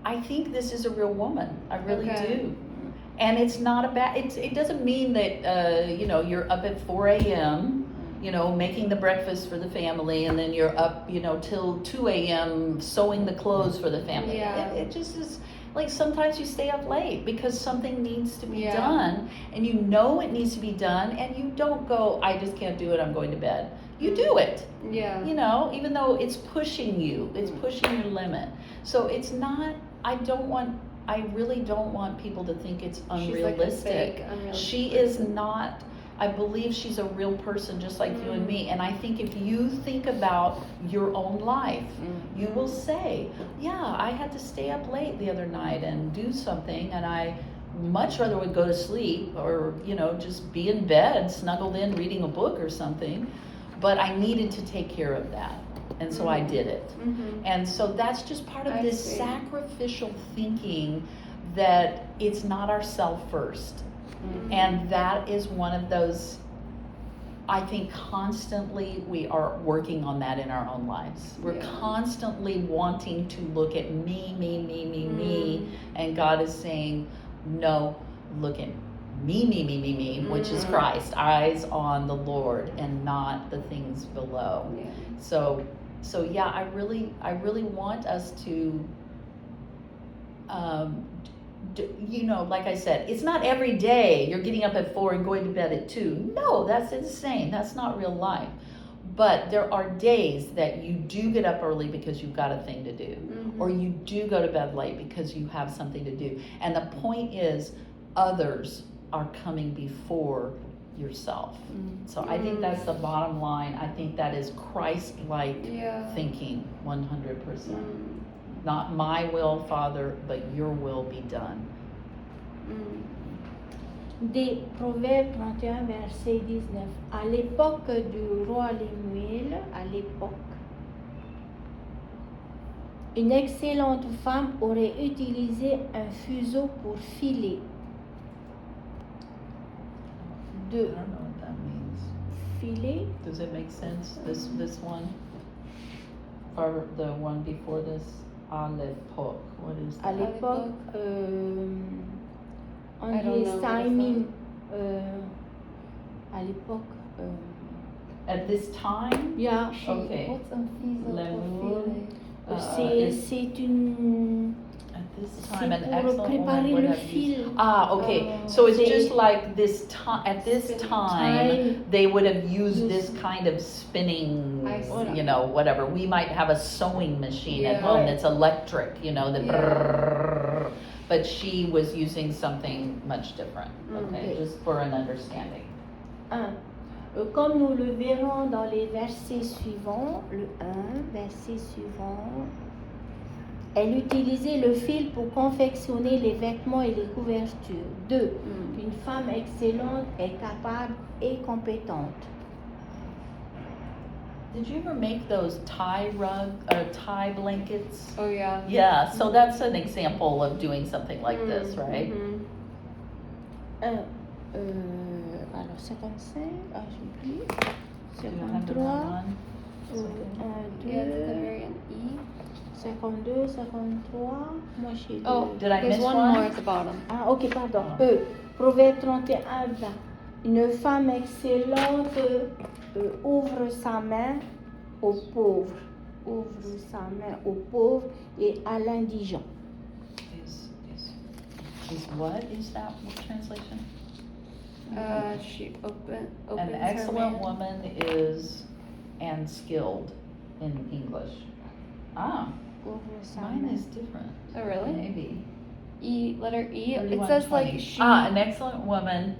I think this is a real woman. I really Okay. do. And it's not a bad, it doesn't mean that, you know, you're up at 4 a.m., you know, making the breakfast for the family, and then you're up, you know, till 2 a.m. sewing the clothes for the family. Yeah. It just is, like, sometimes you stay up late because something needs to be Yeah. done, and you know it needs to be done, and you don't go, I just can't do it, I'm going to bed. You do it. Yeah. You know, even though it's pushing you, it's pushing your limit. So it's not, I really don't want people to think it's She's like a unrealistic. fake, unrealistic She is not, I believe she's a real person just like you and me. And I think if you think about your own life, you will say, yeah, I had to stay up late the other night and do something, and I much rather would go to sleep or, you know, just be in bed, snuggled in, reading a book or something. But I needed to take care of that. And so I did it. Mhm. And so that's just part of I this see. sacrificial thinking that it's not ourself first. Mhm. And that is one of those, I think constantly we are working on that in our own lives. We're Yeah. constantly wanting to look at me. And God is saying, no, look at me, which is Mm. Christ. Eyes on the Lord and not the things below. Yeah. So yeah, I really want us to, you know, like I said, it's not every day you're getting up at 4 and going to bed at 2. No, that's insane. That's not real life. But there are days that you do get up early because you've got a thing to do, Mhm. or you do go to bed late because you have something to do. And the point is, others are coming before yourself. So I think that's the bottom line. I think that is Christ-like Yeah. thinking, 100%. Mm. Not my will, Father, but your will be done. Mm. Des Proverbes 31, verset 19. À l'époque du roi Lémuel, à l'époque, une excellente femme aurait utilisé un fuseau pour filer. I De don't know what that means. filer, Does it make sense, this one? Or the one before this? À l'époque, what is à that? l'époque, on I don't dit know timing, à l'époque, At this time? yeah, Okay. What's un fuseau L'amour. pour c'est une, At this c'est time, an pour excellent woman préparer would le have used. fil. Ah, okay. So it's C'est- just like this time. At this time, they would have used this kind of spinning, I see. you know, whatever. We might have a sewing machine at Yeah. home that's electric, you know, that. Yeah. brrrr, but she was using something much different. Okay, Okay. just for an understanding. 1. Comme nous le verrons dans les versets suivants, le 1, verset suivant, elle utilisait le fil pour confectionner les vêtements et les couvertures. 2. Mm. Une femme excellente est capable et compétente. Did you ever make those tie tie blankets? Oh yeah. Yeah, so that's an example of doing something like this, Mm. right? Mhm. 1. Alors 55, j'ai oublié. Do you have the 53, one? 1, Yeah, it's the 2, very end. E. 52, 53. Moi j'ai Oh, Did I there's miss one one? more at the bottom. Ah, ok, pardon. Proverbe 31, 20. Une femme excellente ouvre sa main aux pauvres. Ouvre sa main aux pauvres et à l'indigent. Is what is that translation? She opens An her excellent hand. woman is and skilled in English. Ah, Ouvre sa mine main. is different. Oh, really? Maybe. Letter E. It 31, says 20. like she an excellent woman.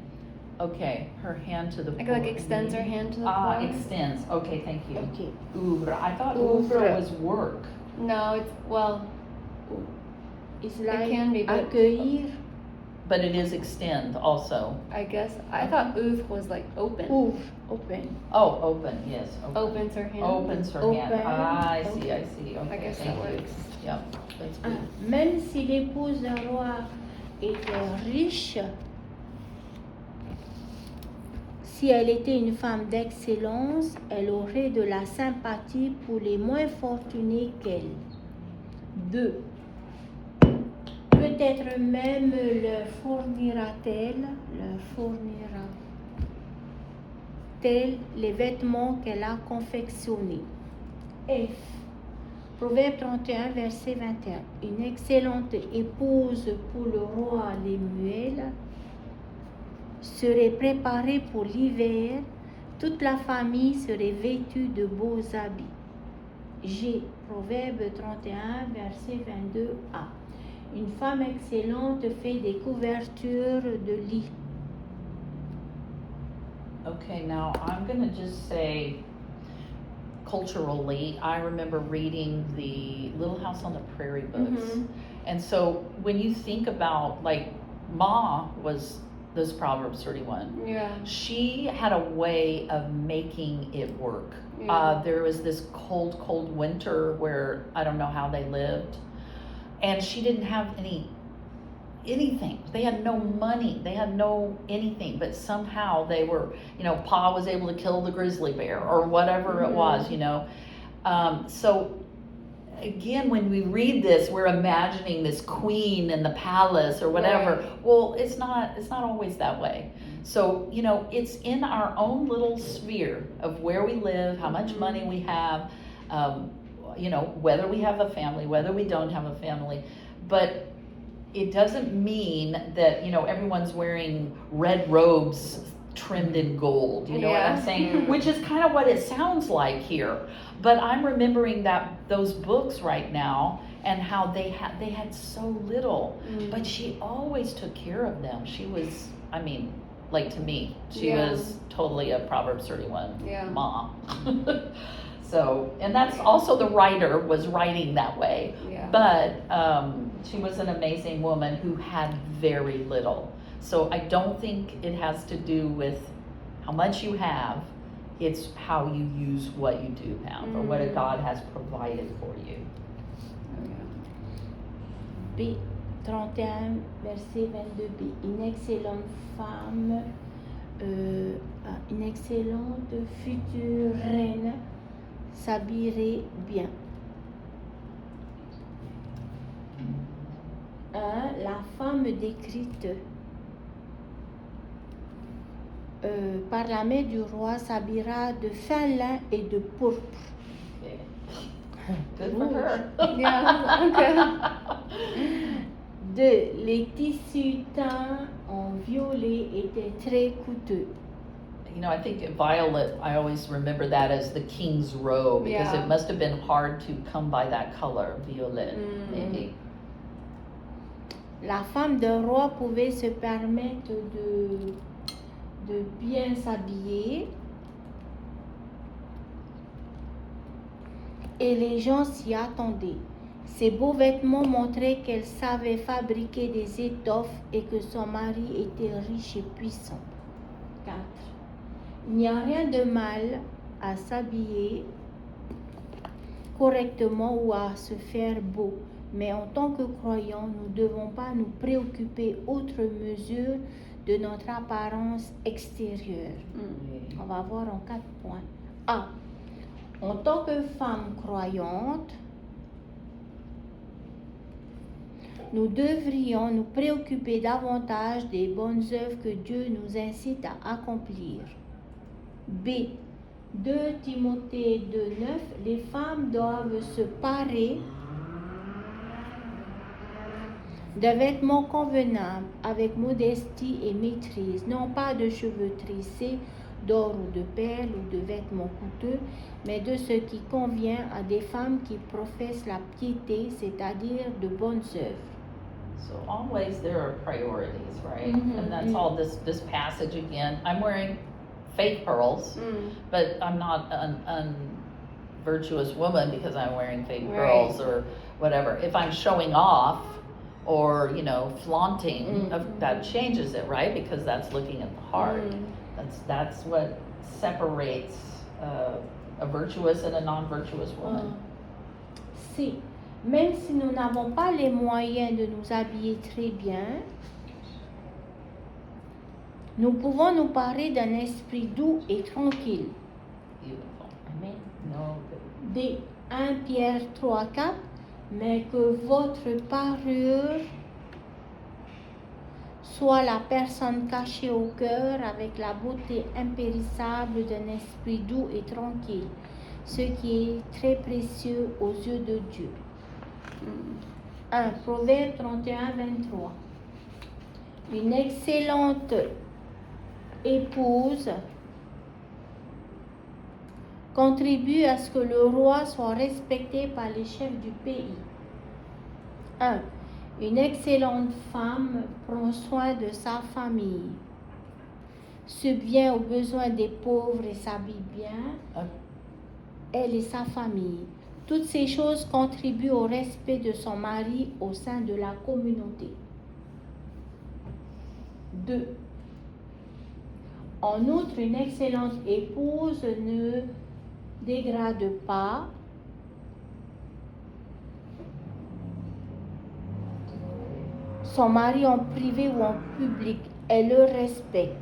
Okay, her hand to the poor. like extends her hand to the poor. Extends. Okay, thank you. Ok. Ouvre. I thought Ouvre. ouvre was work. No, it's It's It like can be, but- accueillir. But it is extend also. I guess I thought ouvre was like open. Ouvre. Open. Oh, open. Yes. Open. Opens her hand. Opens her hand. Open. I see. Okay. I see. Okay. guess thank that you. works. Yep. That's Ah, good. même si l'épouse d'un roi était riche, si elle était une femme d'excellence, elle aurait de la sympathie pour les moins fortunés qu'elle. 2. Peut-être même leur fournira-t-elle les vêtements qu'elle a confectionnés. F. Proverbe 31, verset 21. Une excellente épouse pour le roi Lemuel serait préparée pour l'hiver. Toute la famille serait vêtue de beaux habits. G. Proverbe 31, verset 22a. Une femme excellente fait des couvertures de lit. Okay, now I'm going to just say culturally, I remember reading the Little House on the Prairie books. Mhm. And so when you think about, like, Ma was this Proverbs 31. Yeah. She had a way of making it work. Yeah. There was this cold winter where I don't know how they lived. And she didn't have anything. They had no money. They had no anything. But somehow they were, Pa was able to kill the grizzly bear or whatever it was, So again, when we read this, we're imagining this queen in the palace or whatever. Right. Well, it's not always that way. So, it's in our own little sphere of where we live, how much money we have, whether we have a family, whether we don't have a family. But it doesn't mean that, everyone's wearing red robes trimmed in gold. You know what I'm Yeah. saying? Which is kind of what it sounds like here. But I'm remembering those books right now and how they had so little. Mm. But she always took care of them. She was, like to me, she Yeah. was totally a Proverbs 31 Yeah. mom. So, and that's also the writer was writing that way. Yeah. But she was an amazing woman who had very little. So I don't think it has to do with how much you have. It's how you use what you do have or what God has provided for you. B. 31, verset 22b. Une excellente femme, une excellente future reine s'habillerait bien. 1. La femme décrite par la main du roi s'habillera de fin lin et de pourpre. Good for her. Yeah, okay. 2. Les tissus teints en violet étaient très coûteux. I think violet, I always remember that as the king's robe because Yeah. it must have been hard to come by that color, violet, Mm. maybe. La femme d'un roi pouvait se permettre de bien s'habiller et les gens s'y attendaient. Ses beaux vêtements montraient qu'elle savait fabriquer des étoffes et que son mari était riche et puissant. 4. Il n'y a rien de mal à s'habiller correctement ou à se faire beau, mais en tant que croyants, nous ne devons pas nous préoccuper outre mesure de notre apparence extérieure. Mm. On va voir en 4 points. A. En tant que femme croyante, nous devrions nous préoccuper davantage des bonnes œuvres que Dieu nous incite à accomplir. B. 2 Timothée 2:9, les femmes doivent se parer de vêtements convenables, avec modestie et maîtrise, non pas de cheveux tressés, d'or ou de perles ou de vêtements coûteux, mais de ce qui convient à des femmes qui professent la piété, c'est-à-dire de bonnes œuvres. So always there are priorities, right? Mhm. And that's all this passage again. I'm wearing fake pearls, but I'm not an virtuous woman because I'm wearing fake Right. pearls or whatever. If I'm showing off or, flaunting, that changes it, right? Because that's looking at the heart. That's what separates a virtuous and a non-virtuous woman. C. Même si nous n'avons pas les moyens de nous habiller très bien, nous pouvons nous parer d'un esprit doux et tranquille. Beautiful. Amen. No. D. 1 Pierre 3:4, mais que votre parure soit la personne cachée au cœur avec la beauté impérissable d'un esprit doux et tranquille, ce qui est très précieux aux yeux de Dieu. 1 Proverbe 31:23. Une excellente épouse contribue à ce que le roi soit respecté par les chefs du pays. 1. Une excellente femme prend soin de sa famille, subvient aux besoins des pauvres et s'habille bien, elle et sa famille. Toutes ces choses contribuent au respect de son mari au sein de la communauté. 2. En outre, une excellente épouse ne dégrade pas son mari en privé ou en public, elle le respecte.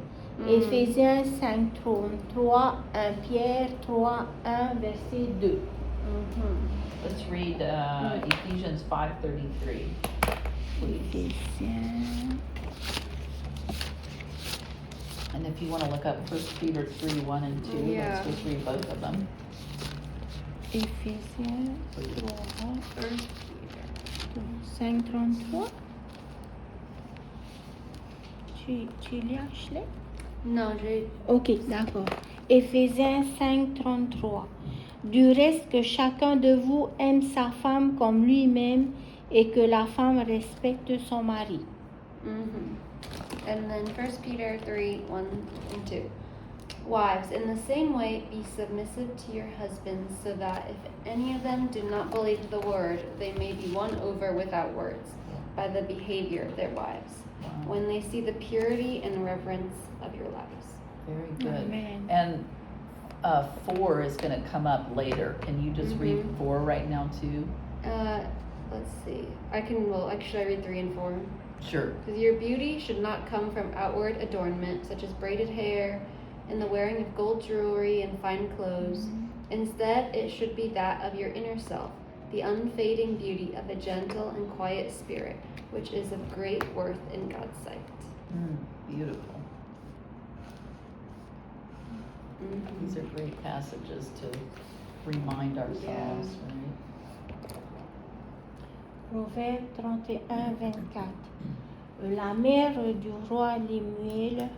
Éphésiens 5:3, 1 Pierre 3:1, verset 2. Let's read Ephesians 5:33, please. Éphésiens. And if you want to look up 1 Peter 3:1 and 2, Yeah. let's just read both of them. Éphésiens 3, 5:33. Tu lis, Ashley? Non, j'ai. Ok, d'accord. Éphésiens 5:33. Du reste, que chacun de vous aime sa femme comme lui-même et que la femme respecte son mari. And then 1 Peter 3:1 and 2. Wives, in the same way, be submissive to your husbands, so that if any of them do not believe the word, they may be won over without words by the behavior of their wives, when they see the purity and reverence of your lives. Very good. Amen. And 4 is going to come up later. Can you just read 4 right now too? Let's see. Should I read 3 and 4? Sure. Because your beauty should not come from outward adornment, such as braided hair and the wearing of gold jewelry and fine clothes. Instead, it should be that of your inner self, the unfading beauty of a gentle and quiet spirit, which is of great worth in God's sight. Beautiful. These are great passages to remind ourselves, right? Proverbe 31:24. La mère du roi Lemuel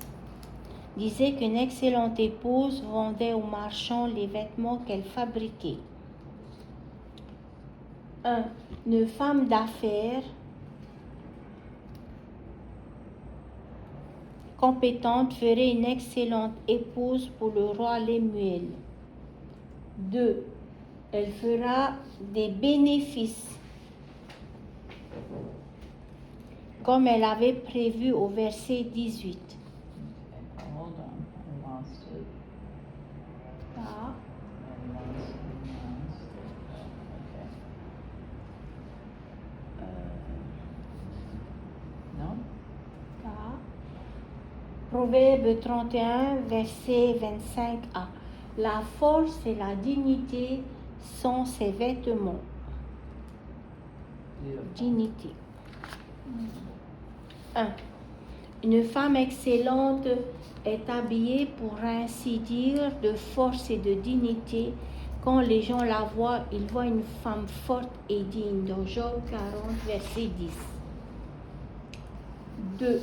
disait qu'une excellente épouse vendait aux marchands les vêtements qu'elle fabriquait. 1. Une femme d'affaires compétente ferait une excellente épouse pour le roi Lemuel. 2. Elle fera des bénéfices comme elle avait prévu au verset 18. Okay, hold on, I lost it. Ah, I lost it. Okay. No? ah. Proverbe 31, verset 25a. La force et la dignité sont ses vêtements. Beautiful. Dignité. 1. Une femme excellente est habillée, pour ainsi dire, de force et de dignité. Quand les gens la voient, ils voient une femme forte et digne. Dans Job 40, verset 10. 2.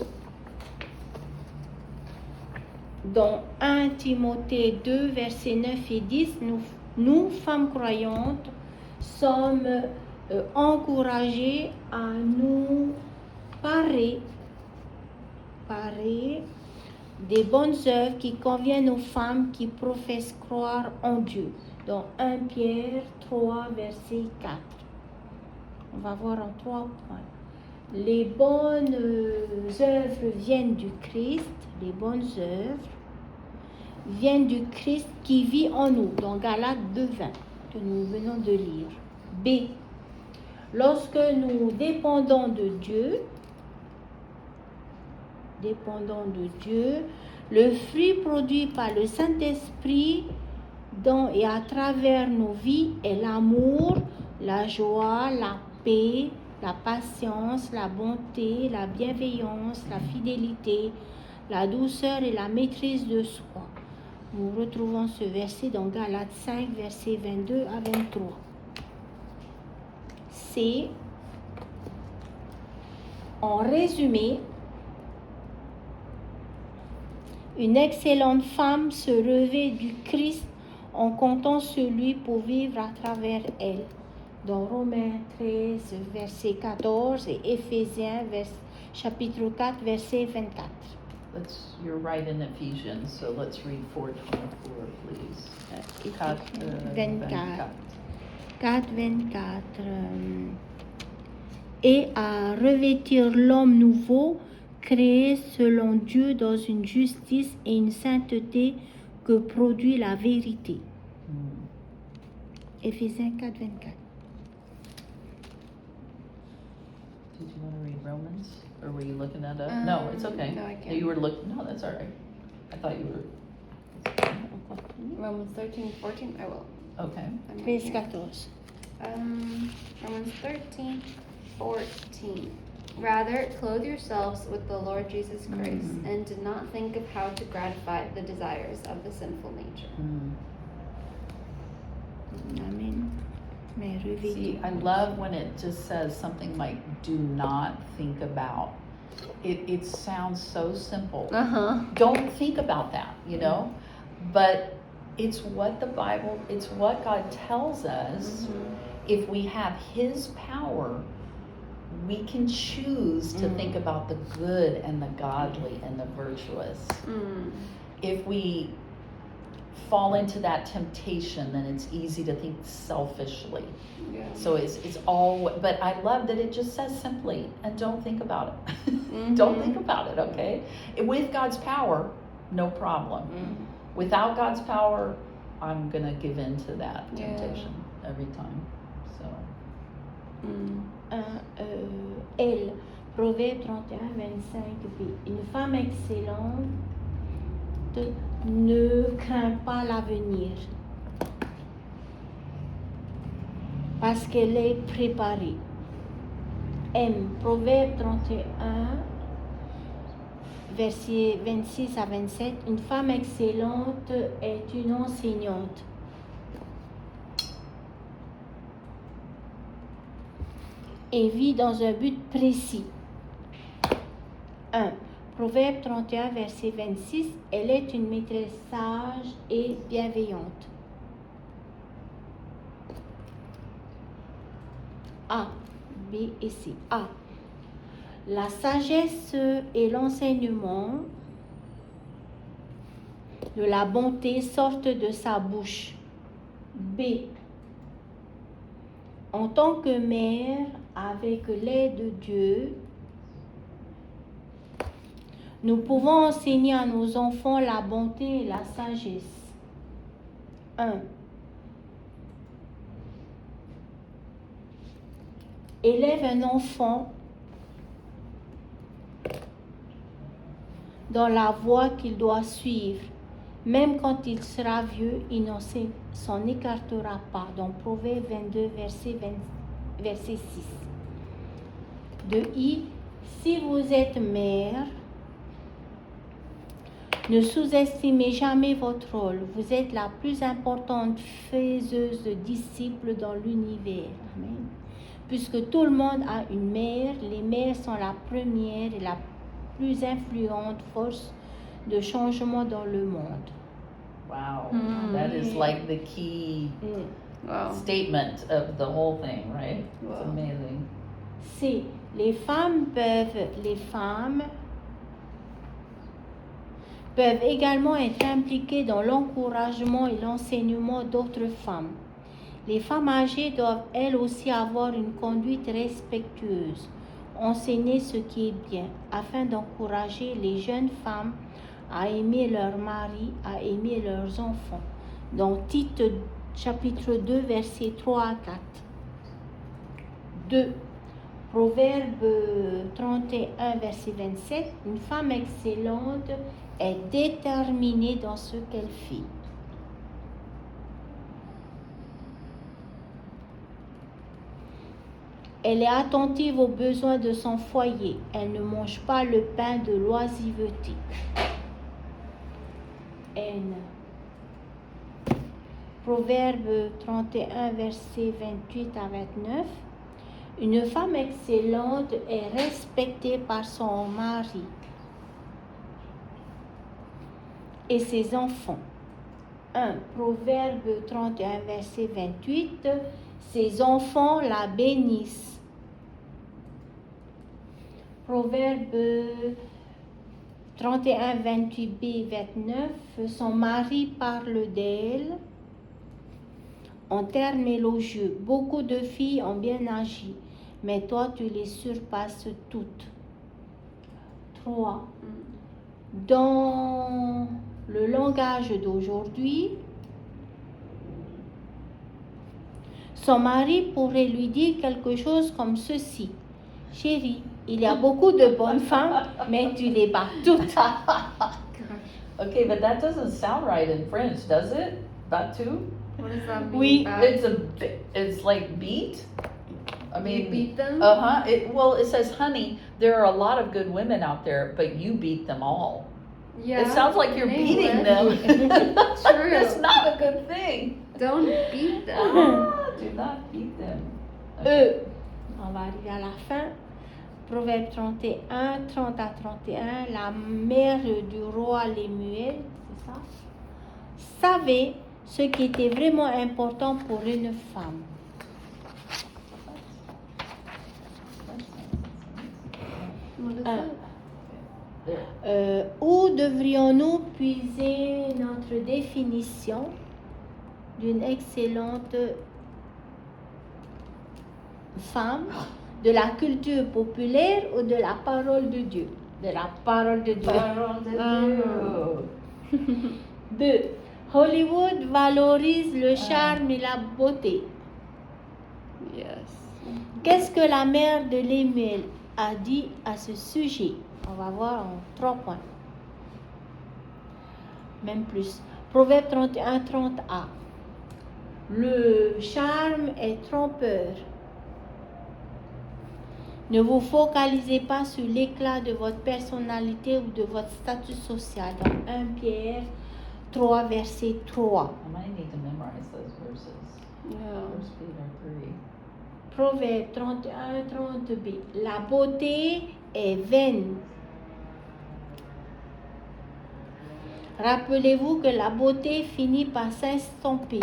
Dans 1 Timothée 2, versets 9 et 10, nous, femmes croyantes, sommes encouragées à nous parer des bonnes œuvres qui conviennent aux femmes qui professent croire en Dieu. Dans 1 Pierre 3, verset 4. On va voir en 3 points. Les bonnes œuvres viennent du Christ. Les bonnes œuvres viennent du Christ qui vit en nous. Dans Galates 2, 20, que nous venons de lire. B. Lorsque nous dépendons de Dieu, le fruit produit par le Saint-Esprit dans et à travers nos vies est l'amour, la joie, la paix, la patience, la bonté, la bienveillance, la fidélité, la douceur et la maîtrise de soi. Nous retrouvons ce verset dans Galates 5, versets 22 à 23. C. En résumé, une excellente femme se revêt du Christ en comptant sur lui pour vivre à travers elle. Dans Romains 13, verset 14 et Éphésiens, chapitre 4, verset 24. You're right in Ephesians, so let's read 4:24, please. 24. 4, 24. Et à revêtir l'homme nouveau, créé selon Dieu dans une justice et une sainteté que produit la vérité. Éphésiens 4, 24. Did you want to read Romans? Or were you looking that up? No, it's okay. No, I can't. You were looking, no, that's all right. I thought you were, Romans 13, 14, I will. okay. I'm right 13, here. 14. Romans 13, 14. Rather, clothe yourselves with the Lord Jesus Christ, and do not think of how to gratify the desires of the sinful nature. Amen. Mais See, revêtez. I love when it just says something like, do not think about. It sounds so simple. Don't think about that, you know? But it's what the Bible, it's what God tells us. If we have His power, we can choose to think about the good and the godly and the virtuous. If we fall into that temptation, then it's easy to think selfishly. Yeah. So it's all, but I love that it just says simply, and don't think about it. Don't think about it, okay? With God's power, no problem. Without God's power, I'm gonna give in to that temptation every time. So. L. Proverbe 31, 25b. Une femme excellente ne craint pas l'avenir parce qu'elle est préparée. M. Proverbe 31, versets 26 à 27. Une femme excellente est une enseignante. Et vit dans un but précis. 1. Proverbe 31, verset 26. Elle est une maîtresse sage et bienveillante. A. B et C. A. La sagesse et l'enseignement de la bonté sortent de sa bouche. B. En tant que mère, avec l'aide de Dieu, nous pouvons enseigner à nos enfants la bonté et la sagesse. 1. Élève un enfant dans la voie qu'il doit suivre. Même quand il sera vieux, il ne s'en écartera pas. Dans Proverbe 22, verset 6. De I, Si vous êtes mère, ne sous-estimez jamais votre rôle. Vous êtes la plus importante faiseuse de disciples dans l'univers. Amen. Puisque tout le monde a une mère, les mères sont la première et la plus influente force de changement dans le monde. Wow. Hmm. That is like the key Wow. statement of the whole thing, right? It's Wow. amazing. Si les femmes peuvent également être impliquées dans l'encouragement et l'enseignement d'autres femmes. Les femmes âgées doivent elles aussi avoir une conduite respectueuse, enseigner ce qui est bien, afin d'encourager les jeunes femmes à aimer leur mari, à aimer leurs enfants. Dans Tite chapitre 2, versets 3 à 4. 2. Proverbe 31, verset 27. Une femme excellente est déterminée dans ce qu'elle fait. Elle est attentive aux besoins de son foyer. Elle ne mange pas le pain de l'oisiveté. N. Proverbe 31, verset 28 à 29. Une femme excellente est respectée par son mari et ses enfants. 1. Proverbe 31, verset 28. Ses enfants la bénissent. Proverbe 31, 28b, 29. Son mari parle d'elle en termes élogieux. Beaucoup de filles ont bien agi, mais toi tu les surpasses toutes. 3. Dans le langage d'aujourd'hui, son mari pourrait lui dire quelque chose comme ceci. Chérie, il y a beaucoup de bonnes femmes, mais tu les bats toutes. Okay, but that doesn't sound right in French, does it? That too? What does that mean? Oui. It's like beat. I You mean, beat them? Well, it says, honey, there are a lot of good women out there, but you beat them all. Yeah. It sounds like you're in beating them. English. True. That's not a good thing. Don't beat them. Ah, do not beat them. On va arriver à la fin. Proverbe 31, 30 à 31. La mère du roi Lémuel, c'est ça? Savait ce qui était vraiment important pour une femme. What is Un. it? Où devrions-nous puiser notre définition d'une excellente femme, de la culture populaire ou de la parole de Dieu? De la parole de Dieu. Parole de Dieu. 2. Hollywood valorise le charme et la beauté. Yes. Qu'est-ce que la mère de Lémuel a dit à ce sujet? On va voir en 3 points. Même plus. Proverbe 31, 30a. Le charme est trompeur. Ne vous focalisez pas sur l'éclat de votre personnalité ou de votre statut social. Dans 1 Pierre 3, verset 3. I might need to memorize those verses. Yeah. 1 Peter 3. Proverbe 31, 30b. La beauté est vaine. Rappelez-vous que la beauté finit par s'estomper.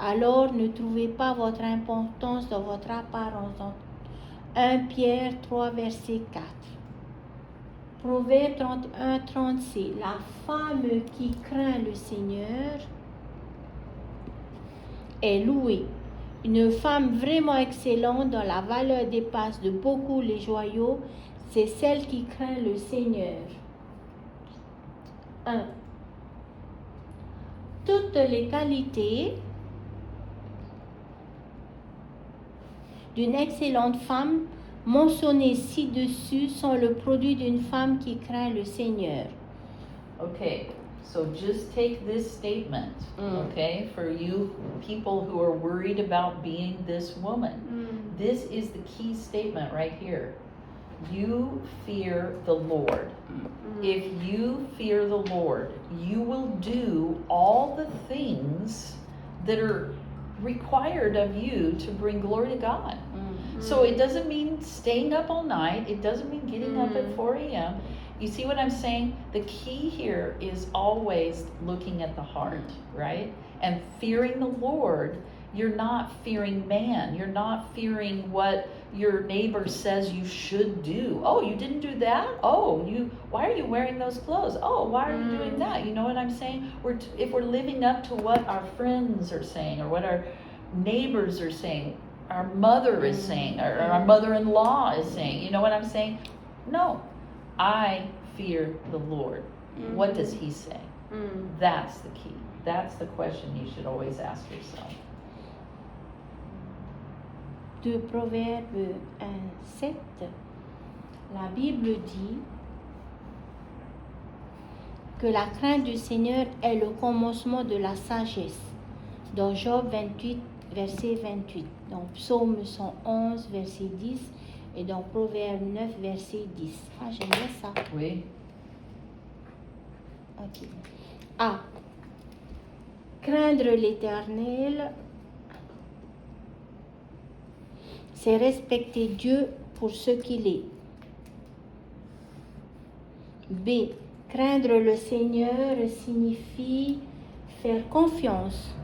Alors ne trouvez pas votre importance dans votre apparence. 1 Pierre 3, verset 4. Proverbe 31, 36. La femme qui craint le Seigneur est louée. Une femme vraiment excellente dont la valeur dépasse de beaucoup les joyaux, c'est celle qui craint le Seigneur. 1. Toutes les qualités d'une excellente femme mentionnées ci-dessus sont le produit d'une femme qui craint le Seigneur. Okay, so just take this statement, Mm. okay, for you people who are worried about being this woman. This is the key statement right here. You fear the Lord. If you fear the Lord, you will do all the things that are required of you to bring glory to God. So it doesn't mean staying up all night. It doesn't mean getting up at 4 a.m. You see what I'm saying? The key here is always looking at the heart, right? And fearing the Lord. You're not fearing man. You're not fearing what your neighbor says you should do. Oh, you didn't do that? Oh, why are you wearing those clothes? Oh, why are you doing that? You know what I'm saying? If we're living up to what our friends are saying or what our neighbors are saying, our mother is saying, or our mother-in-law is saying, you know what I'm saying? No, I fear the Lord. What does he say? That's the key. That's the question you should always ask yourself. De Proverbe 1:7, la Bible dit que la crainte du Seigneur est le commencement de la sagesse. Dans Job 28, verset 28, dans Psaume 111, verset 10 et dans Proverbe 9, verset 10. Ah, j'aime bien ça. Oui. Ok. A. Craindre l'Éternel, c'est respecter Dieu pour ce qu'il est. B. Craindre le Seigneur signifie faire confiance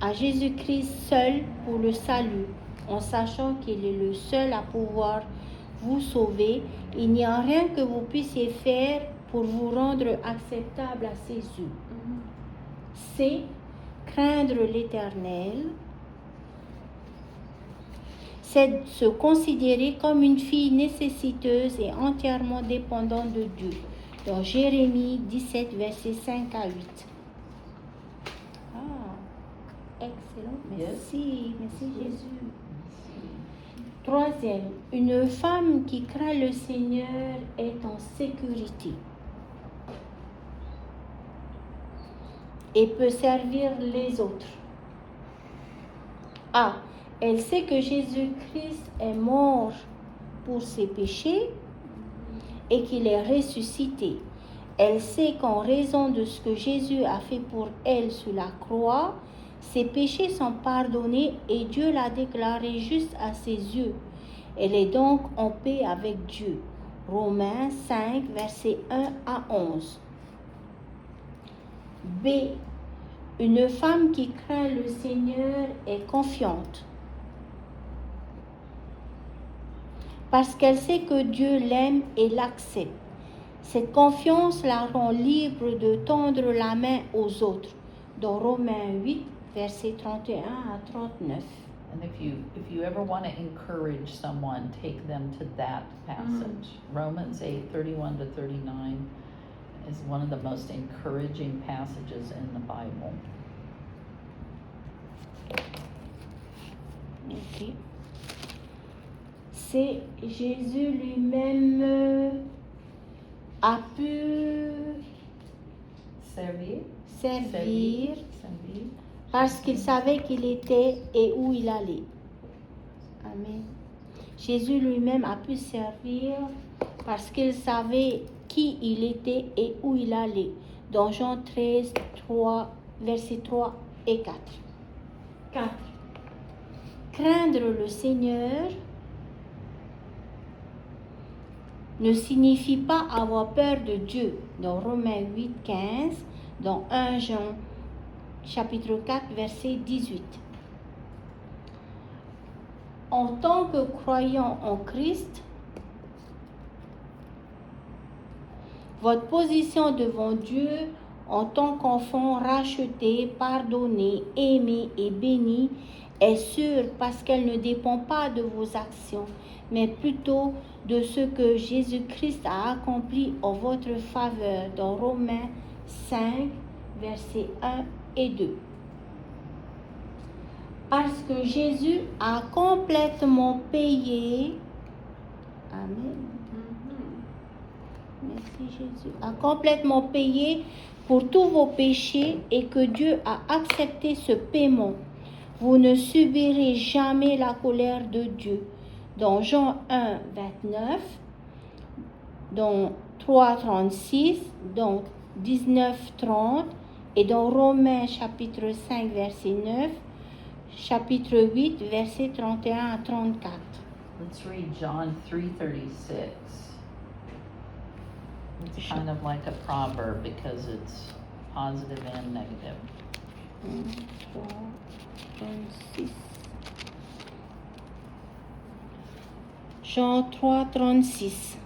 à Jésus-Christ seul pour le salut, en sachant qu'il est le seul à pouvoir vous sauver. Il n'y a rien que vous puissiez faire pour vous rendre acceptable à ses yeux. C. Craindre l'Éternel, c'est se considérer comme une fille nécessiteuse et entièrement dépendante de Dieu. Dans Jérémie 17, versets 5 à 8. Ah, excellent. Merci. Merci Jésus. Troisième, une femme qui craint le Seigneur est en sécurité et peut servir les autres. A. Elle sait que Jésus-Christ est mort pour ses péchés et qu'il est ressuscité. Elle sait qu'en raison de ce que Jésus a fait pour elle sur la croix, ses péchés sont pardonnés et Dieu l'a déclarée juste à ses yeux. Elle est donc en paix avec Dieu. Romains 5, versets 1 à 11. B. Une femme qui craint le Seigneur est confiante, parce qu'elle sait que Dieu l'aime et l'accepte. Cette confiance la rend libre de tendre la main aux autres. Dans Romains 8, versets 31 à 39. And if you ever want to encourage someone, take them to that passage. Romans 8, 31 to 39 is one of the most encouraging passages in the Bible. Ok. C'est Jésus lui-même a pu Servir. Parce qu'il savait qu'il était et où il allait. Amen. Jésus lui-même a pu servir parce qu'il savait qui il était et où il allait. Dans Jean 13, 3, versets 3 et 4. 4. Craindre le Seigneur ne signifie pas avoir peur de Dieu. Dans Romains 8, 15, dans 1 Jean chapitre 4, verset 18. En tant que croyant en Christ, votre position devant Dieu en tant qu'enfant racheté, pardonné, aimé et béni est sûre parce qu'elle ne dépend pas de vos actions, mais plutôt de ce que Jésus-Christ a accompli en votre faveur dans Romains 5, versets 1 et 2. Parce que Jésus a complètement payé. Amen. Merci Jésus. A complètement payé pour tous vos péchés et que Dieu a accepté ce paiement. vous ne subirez jamais la colère de Dieu. Dans Jean 1, 29, dans 3, 36, dans 19, 30 et dans Romains chapitre 5, verset 9, chapitre 8, verset 31 à 34. Let's read John 3:36. It's kind of like a proverb because it's positive and negative. 3, 36. Jean 3, 36.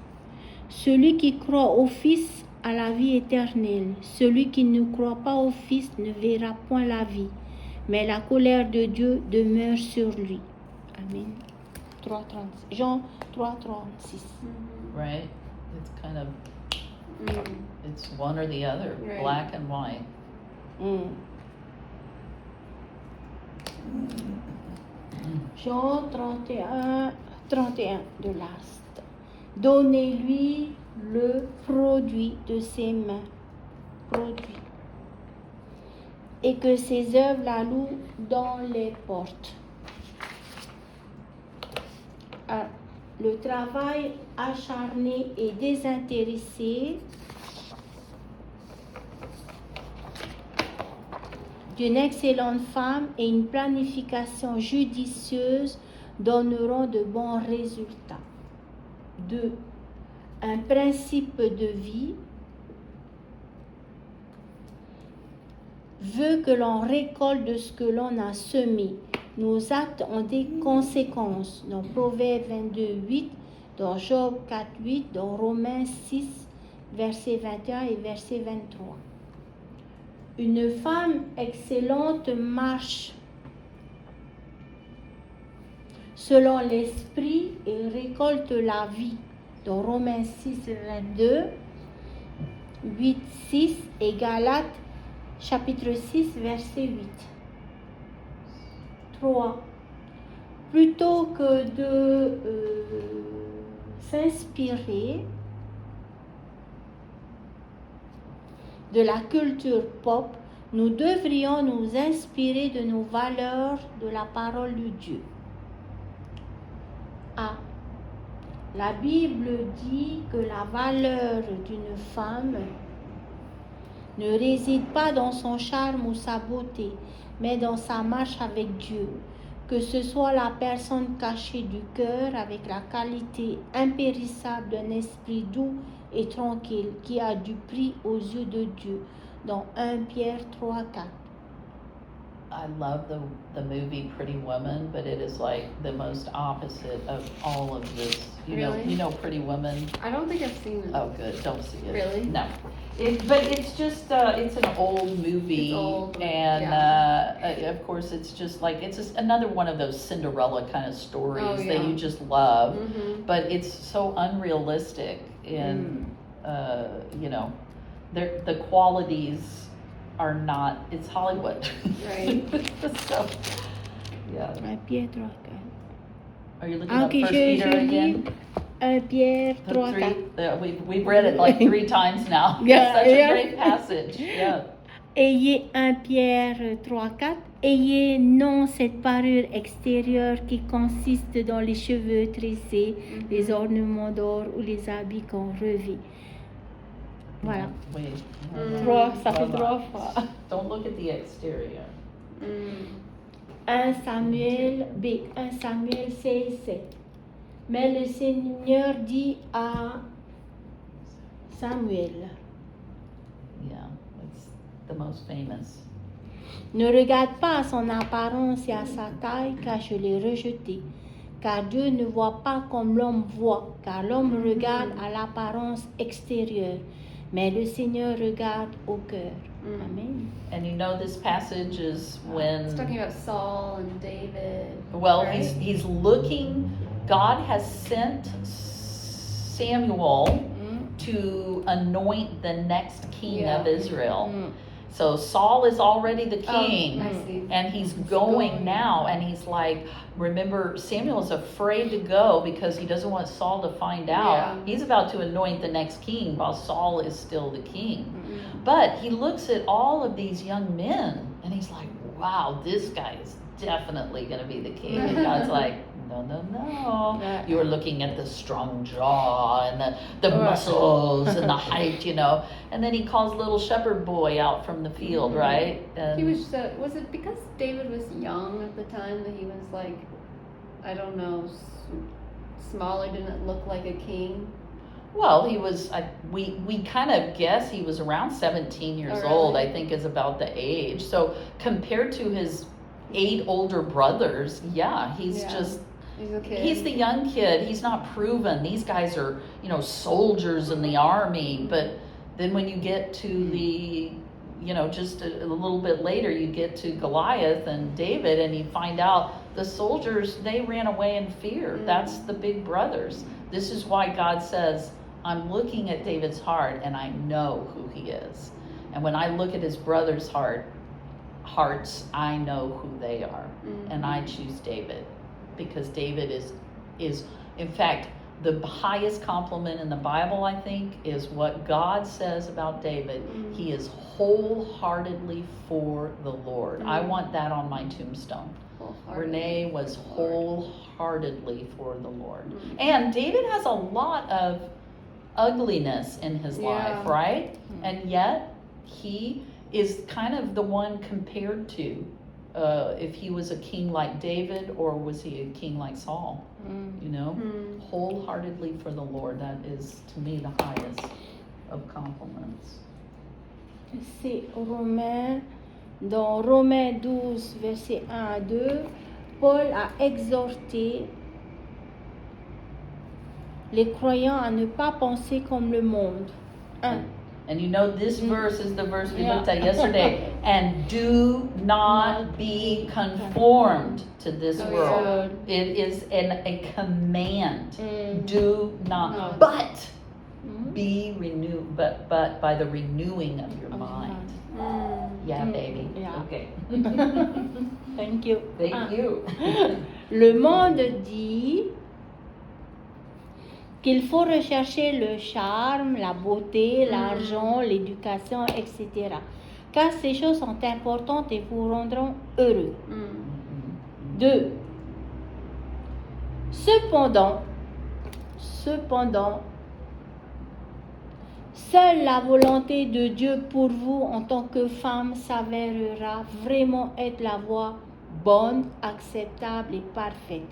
Celui qui croit au Fils a la vie éternelle. Celui qui ne croit pas au Fils ne verra point la vie, mais la colère de Dieu demeure sur lui. Amen. 3, 36. Jean 3, 36. Right? It's kind of, Mm. it's one or the other, Right. black and white. Jean 31, 31 de Last. Donnez-lui le produit de ses mains. Produit. Et que ses œuvres la louent dans les portes. Le travail acharné et désintéressé d'une excellente femme et une planification judicieuse donneront de bons résultats. 2. Un principe de vie veut que l'on récolte de ce que l'on a semé. Nos actes ont des conséquences. Dans Proverbes 22, 8, dans Job 4, 8, dans Romains 6, verset 21 et verset 23. Une femme excellente marche selon l'esprit et récolte la vie. Dans Romains 6, 22, 8, 6 et Galates chapitre 6, verset 8. 3. Plutôt que de s'inspirer de la culture pop, nous devrions nous inspirer de nos valeurs de la parole de Dieu. A. La Bible dit que la valeur d'une femme ne réside pas dans son charme ou sa beauté, mais dans sa marche avec Dieu. Que ce soit la personne cachée du cœur avec la qualité impérissable d'un esprit doux et tranquille qui a du prix aux yeux de Dieu. Dans 1 Pierre 3, 4. I love the movie Pretty Woman, but it is like the most opposite of all of this. Really? You know Pretty Woman? I don't think I've seen it. Oh, good. Don't see it. Really? No. But it's just it's an old movie, It's old, and of course it's just like it's just another one of those Cinderella kind of stories Oh, that yeah. you just love. Mm-hmm. But it's so unrealistic in you know, the qualities are not. It's Hollywood. Right. So yeah. 1 Pierre 3, 4. Are you looking at First je Peter again? lis 1 Pierre 3, 4. We've read it like 3 times now. Yeah, It's such yeah. a great passage. Yeah. Ayez 1 Pierre 3, 4. Ayez non cette parure extérieure qui consiste dans les cheveux tressés, les ornements d'or ou les habits qu'on revêt. Voilà. Wait. Mm. 3, ça fait Hold 3 on. fois. Don't look at the exterior. Mm. 1 Samuel, B. 1 Samuel 16, 7. Mais le Seigneur dit à Samuel, Yeah, it's the most famous. ne regarde pas à son apparence et à sa taille, car je l'ai rejeté. Car Dieu ne voit pas comme l'homme voit, car l'homme regarde à l'apparence extérieure, mais le Seigneur regarde au cœur. Mm. Amen. And you know this passage is It's talking when, about Saul and David. well, right? he's looking, God has sent Samuel to anoint the next king Yeah. of Israel. Mm. So Saul is already the king. Oh, I see. And he's He's going going. now, and he's like, remember, Samuel is afraid to go because he doesn't want Saul to find out. Yeah. He's about to anoint the next king while Saul is still the king. Mm. But he looks at all of these young men, and he's like, wow, this guy is definitely going to be the king. And God's like, no. You're looking at the strong jaw and the muscles and the height, And then he calls little shepherd boy out from the field, right? And He was it because David was young at the time that he was like, I don't know, smaller, didn't look like a king? well, he was, we kind of guess he was around 17 years old, I think is about the age. So compared to his 8 older brothers, he's just, he's a kid. he's the young kid. He's not proven. These guys are, soldiers in the army. But then when you get to the, just a little bit later, you get to Goliath and David, and you find out the soldiers, they ran away in fear. That's the big brothers. This is why God says, I'm looking at David's heart and I know who he is. And when I look at his brothers' hearts, I know who they are. And I choose David because David is in fact, the highest compliment in the Bible, I think, is what God says about David. He is wholeheartedly for the Lord. I want that on my tombstone. Renee was wholeheartedly for the Lord. And David has a lot of ugliness in his life, right? And yet he is kind of the one compared to if he was a king like David or was he a king like Saul, wholeheartedly for the Lord. That is to me the highest of compliments. C'est dans Romains 12, versets 1 à 2, Paul a exhorté les croyants à ne pas penser comme le monde. 1. And this verse is the verse we looked at yesterday. And do not be conformed to this world. It is a command. Do not. But be renewed. But by the renewing of your mind. Yeah, baby. Yeah. Okay. Thank you. Thank you. Le monde dit qu'il faut rechercher le charme, la beauté, l'argent, l'éducation, etc. Car ces choses sont importantes et vous rendront heureux. 2. Cependant, seule la volonté de Dieu pour vous en tant que femme s'avérera vraiment être la voie bonne, acceptable et parfaite.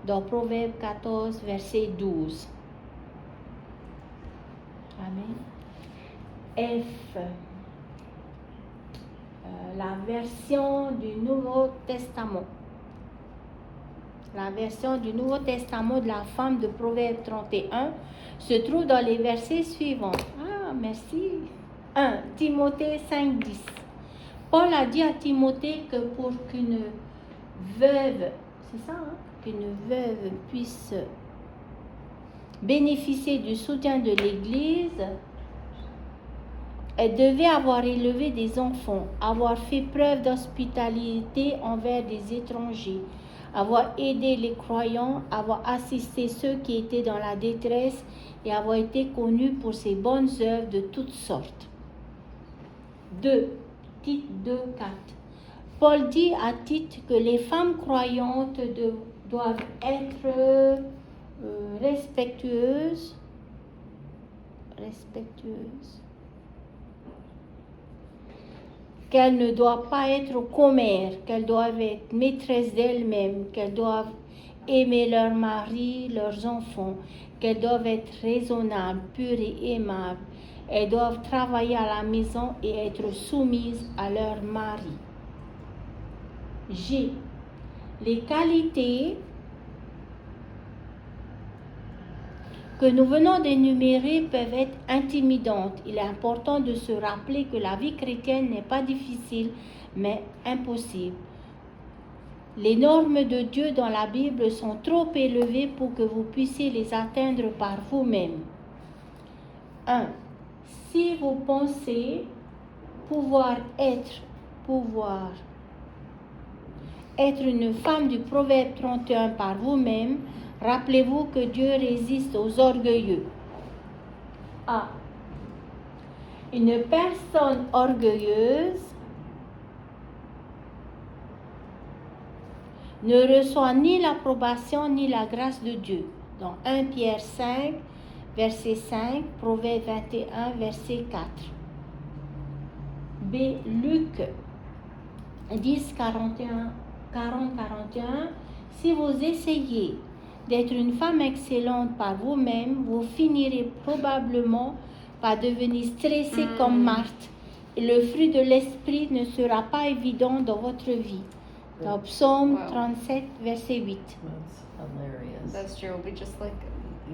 Dans Proverbe 14, verset 12. Amen. F. La version du Nouveau Testament. La version du Nouveau Testament de la femme de Proverbe 31 se trouve dans les versets suivants. Ah, merci. 1. Timothée 5:10. Paul a dit à Timothée que pour qu'une veuve, c'est ça, qu'une veuve puisse bénéficier du soutien de l'Église, elle devait avoir élevé des enfants, avoir fait preuve d'hospitalité envers des étrangers, avoir aidé les croyants, avoir assisté ceux qui étaient dans la détresse et avoir été connue pour ses bonnes œuvres de toutes sortes. 2. Tite 2:4. Paul dit à Tite que les femmes croyantes doivent être respectueuses, qu'elles ne doivent pas être commères, qu'elles doivent être maîtresses d'elles-mêmes, qu'elles doivent aimer leur mari, leurs enfants, qu'elles doivent être raisonnables, pures et aimables. Elles doivent travailler à la maison et être soumises à leur mari. G. Les qualités que nous venons d'énumérer peuvent être intimidantes. Il est important de se rappeler que la vie chrétienne n'est pas difficile, mais impossible. Les normes de Dieu dans la Bible sont trop élevées pour que vous puissiez les atteindre par vous-même. 1. Si vous pensez pouvoir être une femme du Proverbe 31 par vous-même, rappelez-vous que Dieu résiste aux orgueilleux. A. Une personne orgueilleuse ne reçoit ni l'approbation ni la grâce de Dieu. Dans 1 Pierre 5, verset 5, Proverbe 21, verset 4. B. Luc 10, 41, 40-41. Si vous essayez d'être une femme excellente par vous-même, vous finirez probablement par devenir stressée comme Marthe. Et le fruit de l'esprit ne sera pas évident dans votre vie. Dans Psaume 37, verset 8. That's hilarious. That's true. We just like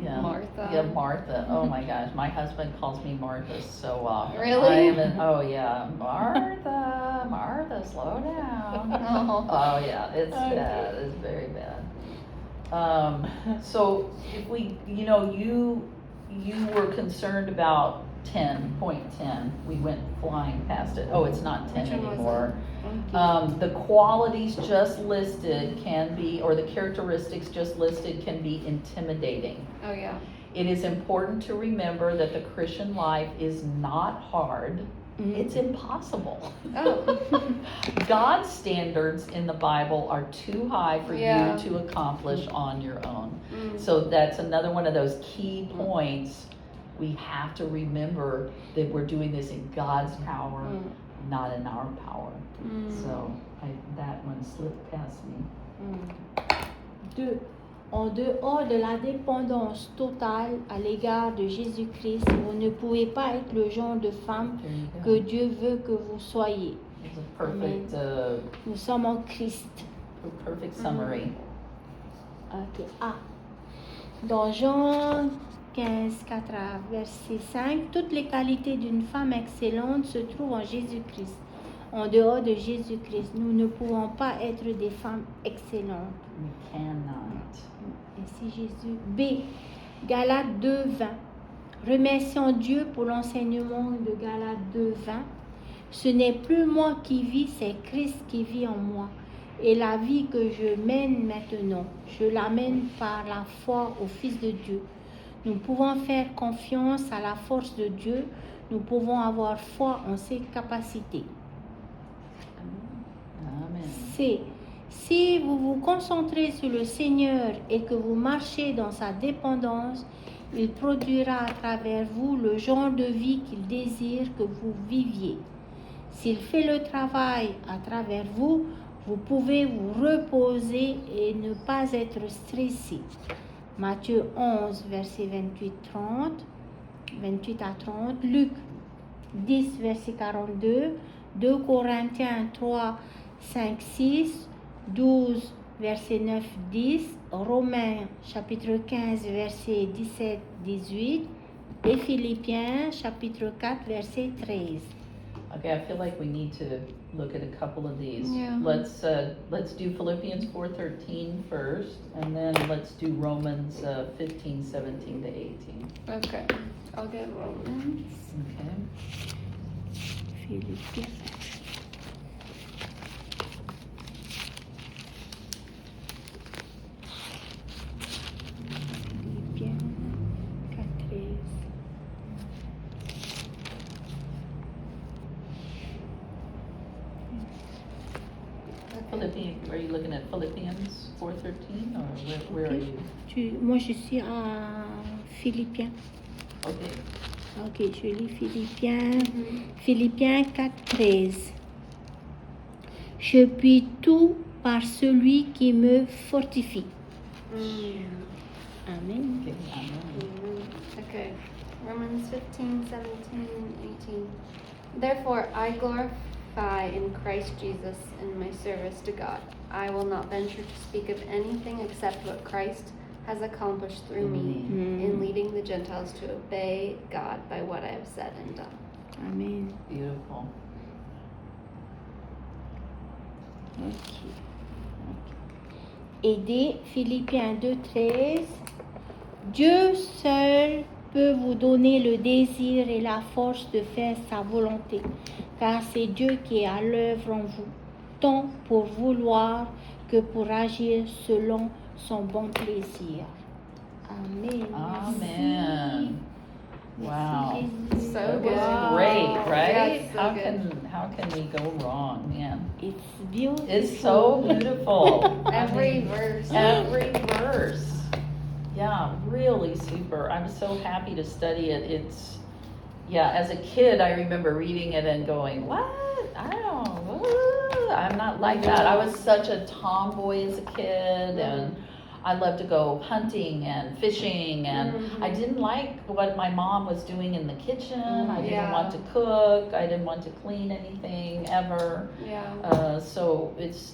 Yeah. Martha. Yeah, Martha. Oh my gosh, my husband calls me Martha so often. Really? Oh yeah, Martha, Martha, slow down. Oh. Oh yeah, it's Okay. bad. It's very bad. So if we, you were concerned about 10.10. We went flying past it. Oh, it's not 10 Which one was anymore. Okay. The qualities just listed can be, or the characteristics just listed can be intimidating. Oh yeah. It is important to remember that the Christian life is not hard. It's impossible. Oh. God's standards in the Bible are too high for Yeah. you to accomplish on your own. Mm. So that's another one of those key points. We have to remember that we're doing this in God's power, not in our power. So that one slipped past me. 2. En dehors de la dépendance totale à l'égard de Jésus-Christ, vous ne pouvez pas être le genre de femme There you go. que Dieu veut que vous soyez. It's a perfect, Nous sommes en Christ. perfect summary. Ok. A. Dans Jean 15, 4 verset 5, toutes les qualités d'une femme excellente se trouvent en Jésus-Christ. En dehors de Jésus-Christ, nous ne pouvons pas être des femmes excellentes. We cannot. Ainsi Jésus. B. Galates 2, 20. Remercions Dieu pour l'enseignement de Galates 2, 20. Ce n'est plus moi qui vis, c'est Christ qui vit en moi. Et la vie que je mène maintenant, je la mène par la foi au Fils de Dieu. Nous pouvons faire confiance à la force de Dieu. Nous pouvons avoir foi en ses capacités. Amen. C. Si vous vous concentrez sur le Seigneur et que vous marchez dans sa dépendance, il produira à travers vous le genre de vie qu'il désire que vous viviez. S'il fait le travail à travers vous, vous pouvez vous reposer et ne pas être stressé. Matthieu 11, verset 28 à 30, Luc 10, verset 42, 2 Corinthiens 3, 5, 6, 12, verset 9, 10, Romains chapitre 15, verset 17, 18 et Philippiens chapitre 4, verset 13. Okay, I feel like we need to look at a couple of these. Yeah. Let's do Philippians 4:13 first, and then let's do Romans 15, 17 to 18. Okay. I'll get Romans. Okay. Philippiens. Philippiens 4, 13. Philippians, are you looking at Philippians 4:13, or where are Okay. you? Moi, je suis à Philippiens. Okay. Ok, je lis Philippiens. Philippiens 4, 13. Je puis tout par celui qui me fortifie. Amen. Okay. Amen. Okay. Romans 15, 17, 18. Therefore, I glorify in Christ Jesus in my service to God. I will not venture to speak of anything except what Christ has accomplished through me in leading the Gentiles to obey God by what I have said and done. Amen. Beautiful. Ok. Et D, Philippiens 2, 13. Dieu seul peut vous donner le désir et la force de faire sa volonté, car c'est Dieu qui est à l'œuvre en vous, tant pour vouloir que pour agir selon son bon plaisir. Amen. Amen. Wow. Jésus. So That good. was great, right? Yeah, it's so How can we go wrong, man? It's beautiful. It's so beautiful. And Every verse. Every verse. Yeah, really super. I'm so happy to study it. It's, yeah, as a kid, I remember reading it and going, what? I'm not like that. I was such a tomboy as a kid, and I loved to go hunting and fishing, and I didn't like what my mom was doing in the kitchen. I didn't Yeah. want to cook. I didn't want to clean anything ever. Yeah. So it's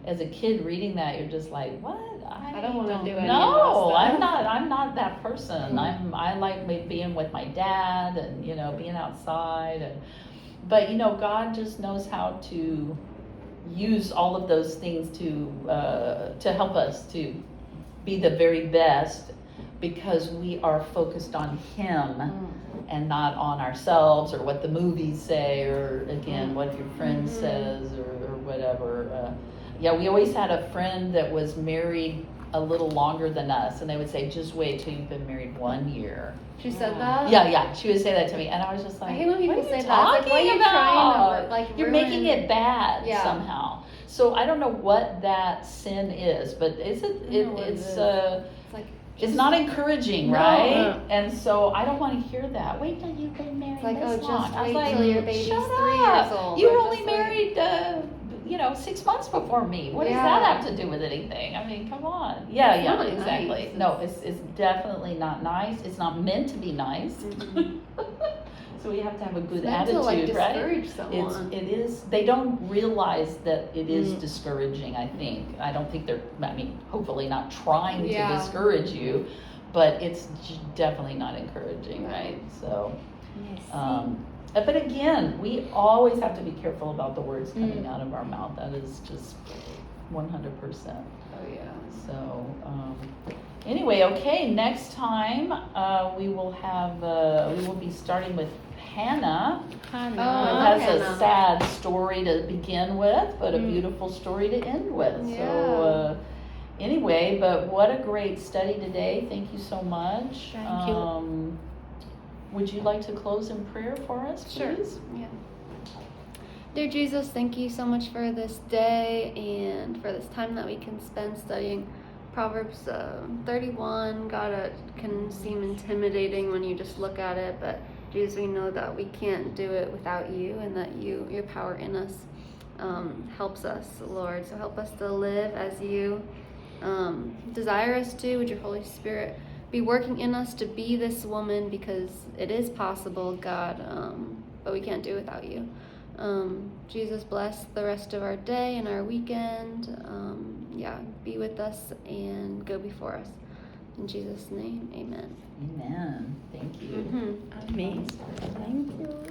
as a kid reading that, you're just like, what? I don't wanna do any of that No, stuff. I'm not that person. I like being with my dad and, you know, being outside but you know, God just knows how to use all of those things to help us to be the very best, because we are focused on Him and not on ourselves or what the movies say, or again what your friend says, or whatever. Yeah, we always had a friend that was married a little longer than us, and they would say, just wait till you've been married 1 year. She said that? Yeah, she would say that to me, and I was just like, I hate when people what are you say that. It's like, why are you talking trying to, about? like, You're ruin- making it bad Yeah. somehow. So I don't know what that sin is, but is it? It's like, It's not encouraging, No. right? And so I don't want to hear that. Wait till you've been married It's like, this oh, long. just I was wait like, till your baby's shut 3 up. years old. You Or were only just, like- married, 6 months before me. What does Yeah. that have to do with anything? I mean, come on. Yeah, It's not exactly. nice. No, it's definitely not nice. It's not meant to be nice. Mhm. So we have to have a good It's meant attitude, to, like, right? discourage someone. It is. They don't realize that it is discouraging. I think. I don't think they're. I mean, hopefully not trying Yeah. to discourage you, but it's definitely not encouraging, right? So, but again, we always have to be careful about the words coming out of our mouth. That is just 100%. Oh, yeah. So, anyway, okay, next time, we will be starting with Hannah. Hannah. Oh, It has Hannah. a sad story to begin with, but a beautiful story to end with. Yeah. So, anyway, but what a great study today. Thank you so much. Thank you. Would you like to close in prayer for us, please? Yeah. Dear Jesus, thank you so much for this day and for this time that we can spend studying Proverbs 31. God, it can seem intimidating when you just look at it, but Jesus, we know that we can't do it without you, and that your power in us helps us, Lord. So help us to live as you desire us to. Would your Holy Spirit be working in us to be this woman, because it is possible, God, but we can't do it without you. Jesus, bless the rest of our day and our weekend. Be with us and go before us. In Jesus' name, amen. Amen. Thank you. Mm-hmm. Amazing. Thank you.